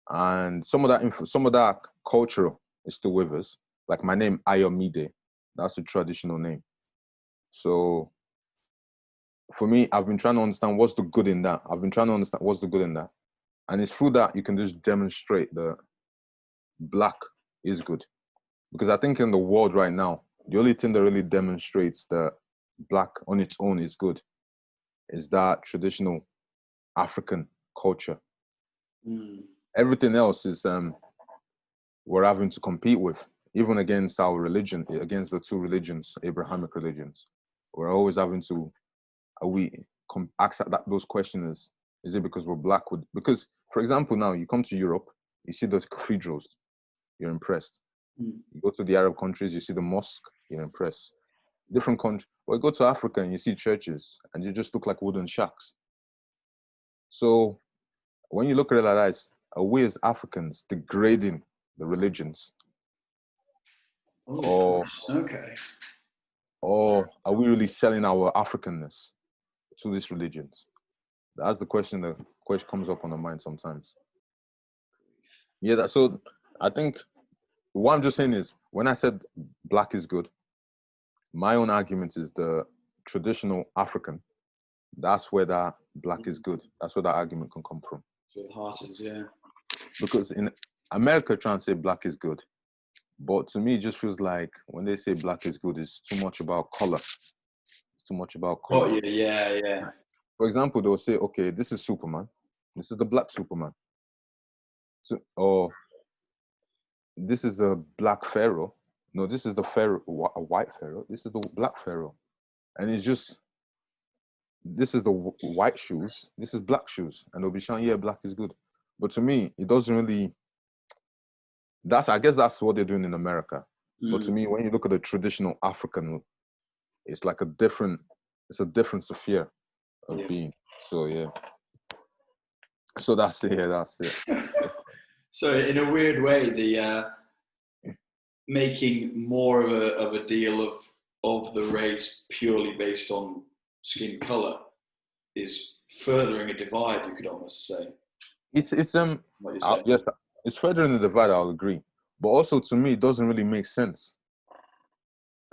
And some of that culture is still with us. Like my name, Ayomide, that's a traditional name. So for me, I've been trying to understand what's the good in that. I've been trying to understand what's the good in that. And it's through that you can just demonstrate that black is good. Because I think in the world right now, the only thing that really demonstrates that black on its own is good is that traditional African culture. Mm. Everything else is we're having to compete with, even against our religion, against the two religions, Abrahamic religions. We're always having to, ask those questions. Is it because we're black? Because, for example, now you come to Europe, you see those cathedrals, you're impressed. Mm. You go to the Arab countries, you see the mosque, you're impressed. Different country. Or you go to Africa and you see churches, and you just look like wooden shacks. So when you look at it like that, are we as Africans degrading the religions, Oh, or okay. or are we really selling our Africanness to these religions? That's the question that comes up on the mind sometimes. Yeah, so I think what I'm just saying is, when I said black is good, my own argument is the traditional African. That's where that black is good. That's where that argument can come from. So the heart is, yeah. Because in America, trying to say black is good, but to me, it just feels like when they say black is good, it's too much about color. It's too much about color. Oh, yeah. For example, they'll say, okay, this is Superman. This is the black Superman. So, or this is a black pharaoh. No, this is the pharaoh, a white pharaoh. This is the black pharaoh. And it's just, this is the white shoes. This is black shoes. And they'll be showing, yeah, black is good. But to me, it doesn't really, I guess that's what they're doing in America. Mm. But to me, when you look at the traditional African, it's like a different sphere of being. So, yeah. So that's it. Yeah, that's it. So in a weird way, the making more of a deal of the race purely based on skin color is furthering a divide. You could almost say. It's What you're saying. yes, it's furthering the divide. I'll agree, but also to me, it doesn't really make sense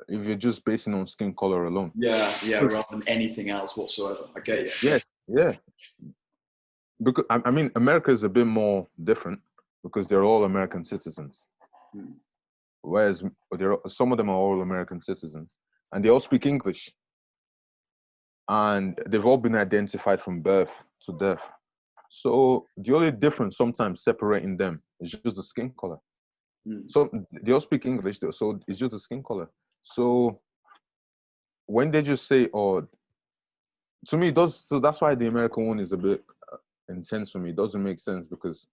if you're just basing on skin color alone. Yeah, rather than anything else whatsoever. I get you. Yes, yeah. Because I mean, America is a bit more different because they're all American citizens. Whereas some of them are all American citizens, and they all speak English, and they've all been identified from birth to death. So the only difference sometimes separating them is just the skin color. So they all speak English, so it's just the skin color. So when they just say, "Oh," to me, so that's why the American one is a bit intense for me. It doesn't make sense because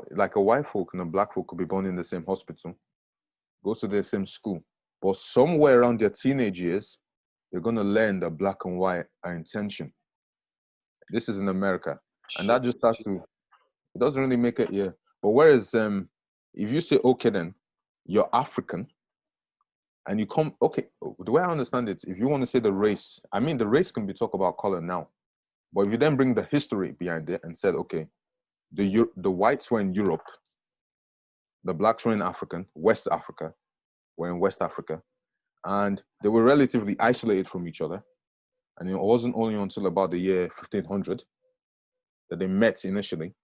like a white folk and a black folk could be born in the same hospital, go to the same school, but somewhere around their teenage years, they're gonna learn that black and white are intention. This is in America, and that just has to. It doesn't really make it, yeah. But whereas if you say, okay, then you're African, and you come, okay, the way I understand it, if you want to say the race, I mean, the race can be talk about color now, but if you then bring the history behind it and said, okay, the whites were in Europe, the blacks were in West Africa, were in West Africa, and they were relatively isolated from each other. And it wasn't only until about the year 1500 that they met initially.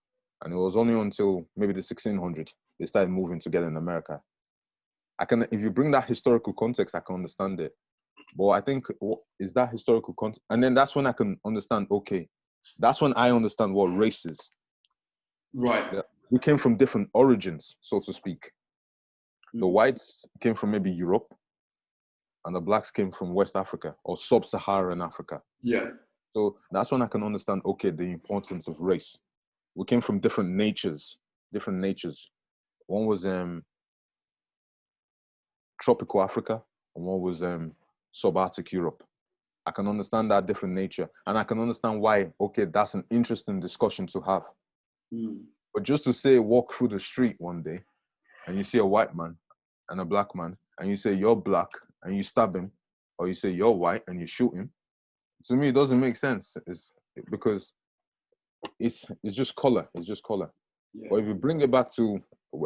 And it was only until maybe the 1600 they started moving together in America. If you bring that historical context, I can understand it. But I think is that historical context, and then that's when I can understand. Okay, that's when I understand what race is. Right. Yeah. We came from different origins, so to speak. The whites came from maybe Europe, and the blacks came from West Africa or sub-Saharan Africa. Yeah. So that's when I can understand. Okay, the importance of race. We came from different natures. One was tropical Africa, and one was subarctic Europe. I can understand that different nature, and I can understand why. Okay, that's an interesting discussion to have. But just to say, walk through the street one day, and you see a white man and a black man, and you say you're black, and you stab him, or you say you're white and you shoot him. To me, it doesn't make sense. It's because it's just color. It's just color. Yeah. But if you bring it back to,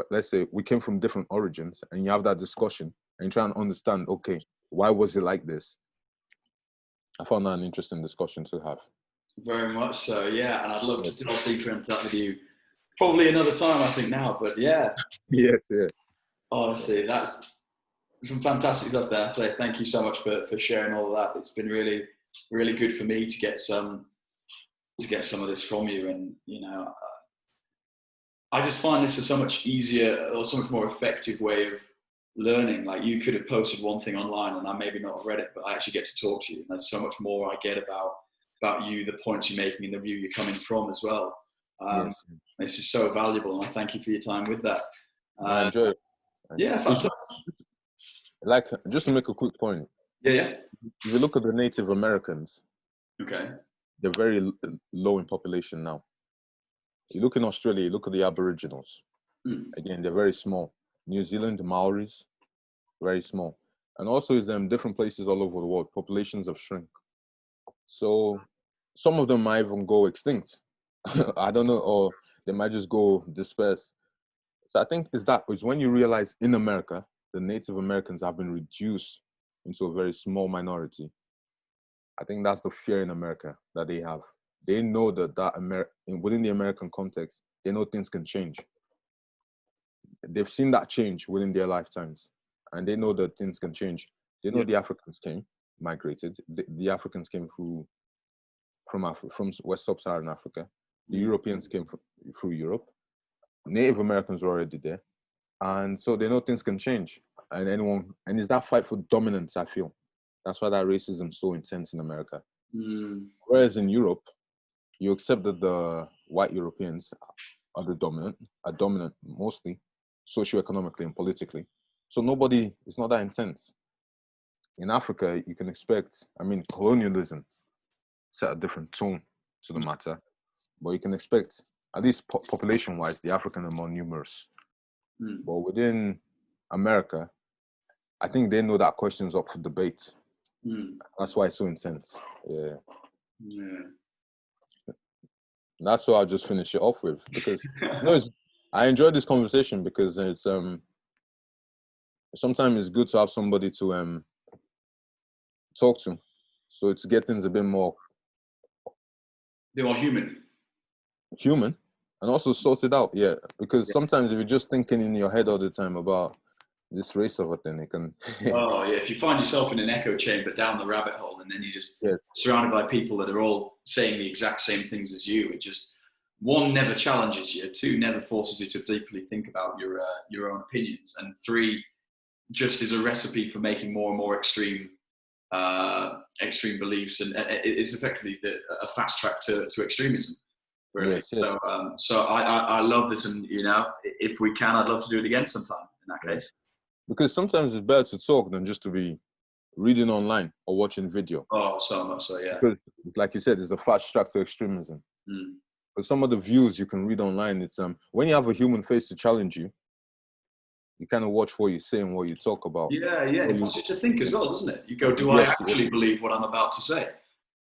let's say, we came from different origins, and you have that discussion, and you try and understand, okay, why was it like this? I found that an interesting discussion to have. Very much so, yeah. And I'd love to delve deeper into that with you probably another time, I think now. But yeah, Yes, yeah. honestly, that's some fantastic stuff there. So thank you so much for sharing all of that. It's been really, really good for me to get some of this from you. And, you know, I just find this a so much easier or so much more effective way of learning. Like, you could have posted one thing online and I maybe not have read it, but I actually get to talk to you. And there's so much more I get about you, the points you're making, and the view you're coming from as well. Yes. This is so valuable, and I thank you for your time with that. I enjoy it. Yeah, fantastic. Like, just to make a quick point. Yeah. If you look at the Native Americans, Okay. they're very low in population now. You look in Australia, you look at the Aboriginals. Again, they're very small. New Zealand, the Maoris, very small. And also, is different places all over the world, populations have shrunk. So some of them might even go extinct. I don't know, or they might just go disperse. So I think is when you realize in America, the Native Americans have been reduced into a very small minority. I think that's the fear in America that they have. They know within the American context, they know things can change. They've seen that change within their lifetimes, and they know that things can change. They know the Africans migrated. The Africans came from West Sub-Saharan Africa. The Europeans came through Europe. Native Americans were already there. And so they know things can change. And it's that fight for dominance, I feel. That's why that racism is so intense in America. Whereas in Europe, you accept that the white Europeans are dominant mostly, socioeconomically and politically. So it's not that intense. In Africa, you can expect, colonialism set a different tone to the matter, but you can expect, at least population-wise, the African are more numerous. But within America, I think they know that question's up for debate. That's why it's so intense. Yeah. That's what I'll just finish it off with, because I enjoyed this conversation because it's sometimes it's good to have somebody to talk to, so to get things a bit more human, and also sort it out. Yeah, because sometimes if you're just thinking in your head all the time about this race of a thing, it can. Oh yeah, if you find yourself in an echo chamber down the rabbit hole, and then you just surrounded by people that are all saying the exact same things as you, it just, one, never challenges you, two, never forces you to deeply think about your own opinions, and three, just is a recipe for making more and more extreme beliefs, and it's effectively a fast track to extremism. Really. Yes, yes. So I love this, and if we can, I'd love to do it again sometime. In that case, because sometimes it's better to talk than just to be reading online or watching video. Oh, so much so, yeah. Because it's like you said, it's a fast track to extremism. But some of the views you can read online, it's when you have a human face to challenge you, you kind of watch what you say and what you talk about. Yeah. It forces you to think as well, doesn't it? You go, do I actually believe what I'm about to say?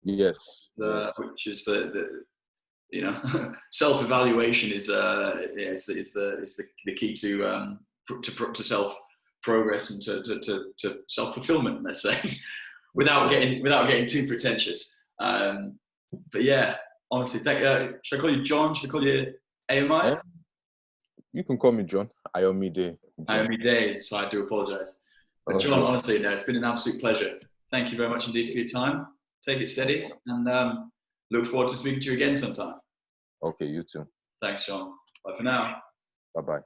Yes. Which is the self-evaluation is the key to self progress and to self fulfillment. Let's say, without getting too pretentious. But yeah, honestly, should I call you John? Should I call you AMI? Yeah. You can call me John. Ayomide. Ayomide. So I do apologise. But John, honestly, it's been an absolute pleasure. Thank you very much indeed for your time. Take it steady, and look forward to speaking to you again sometime. Okay, you too. Thanks, John. Bye for now. Bye-bye.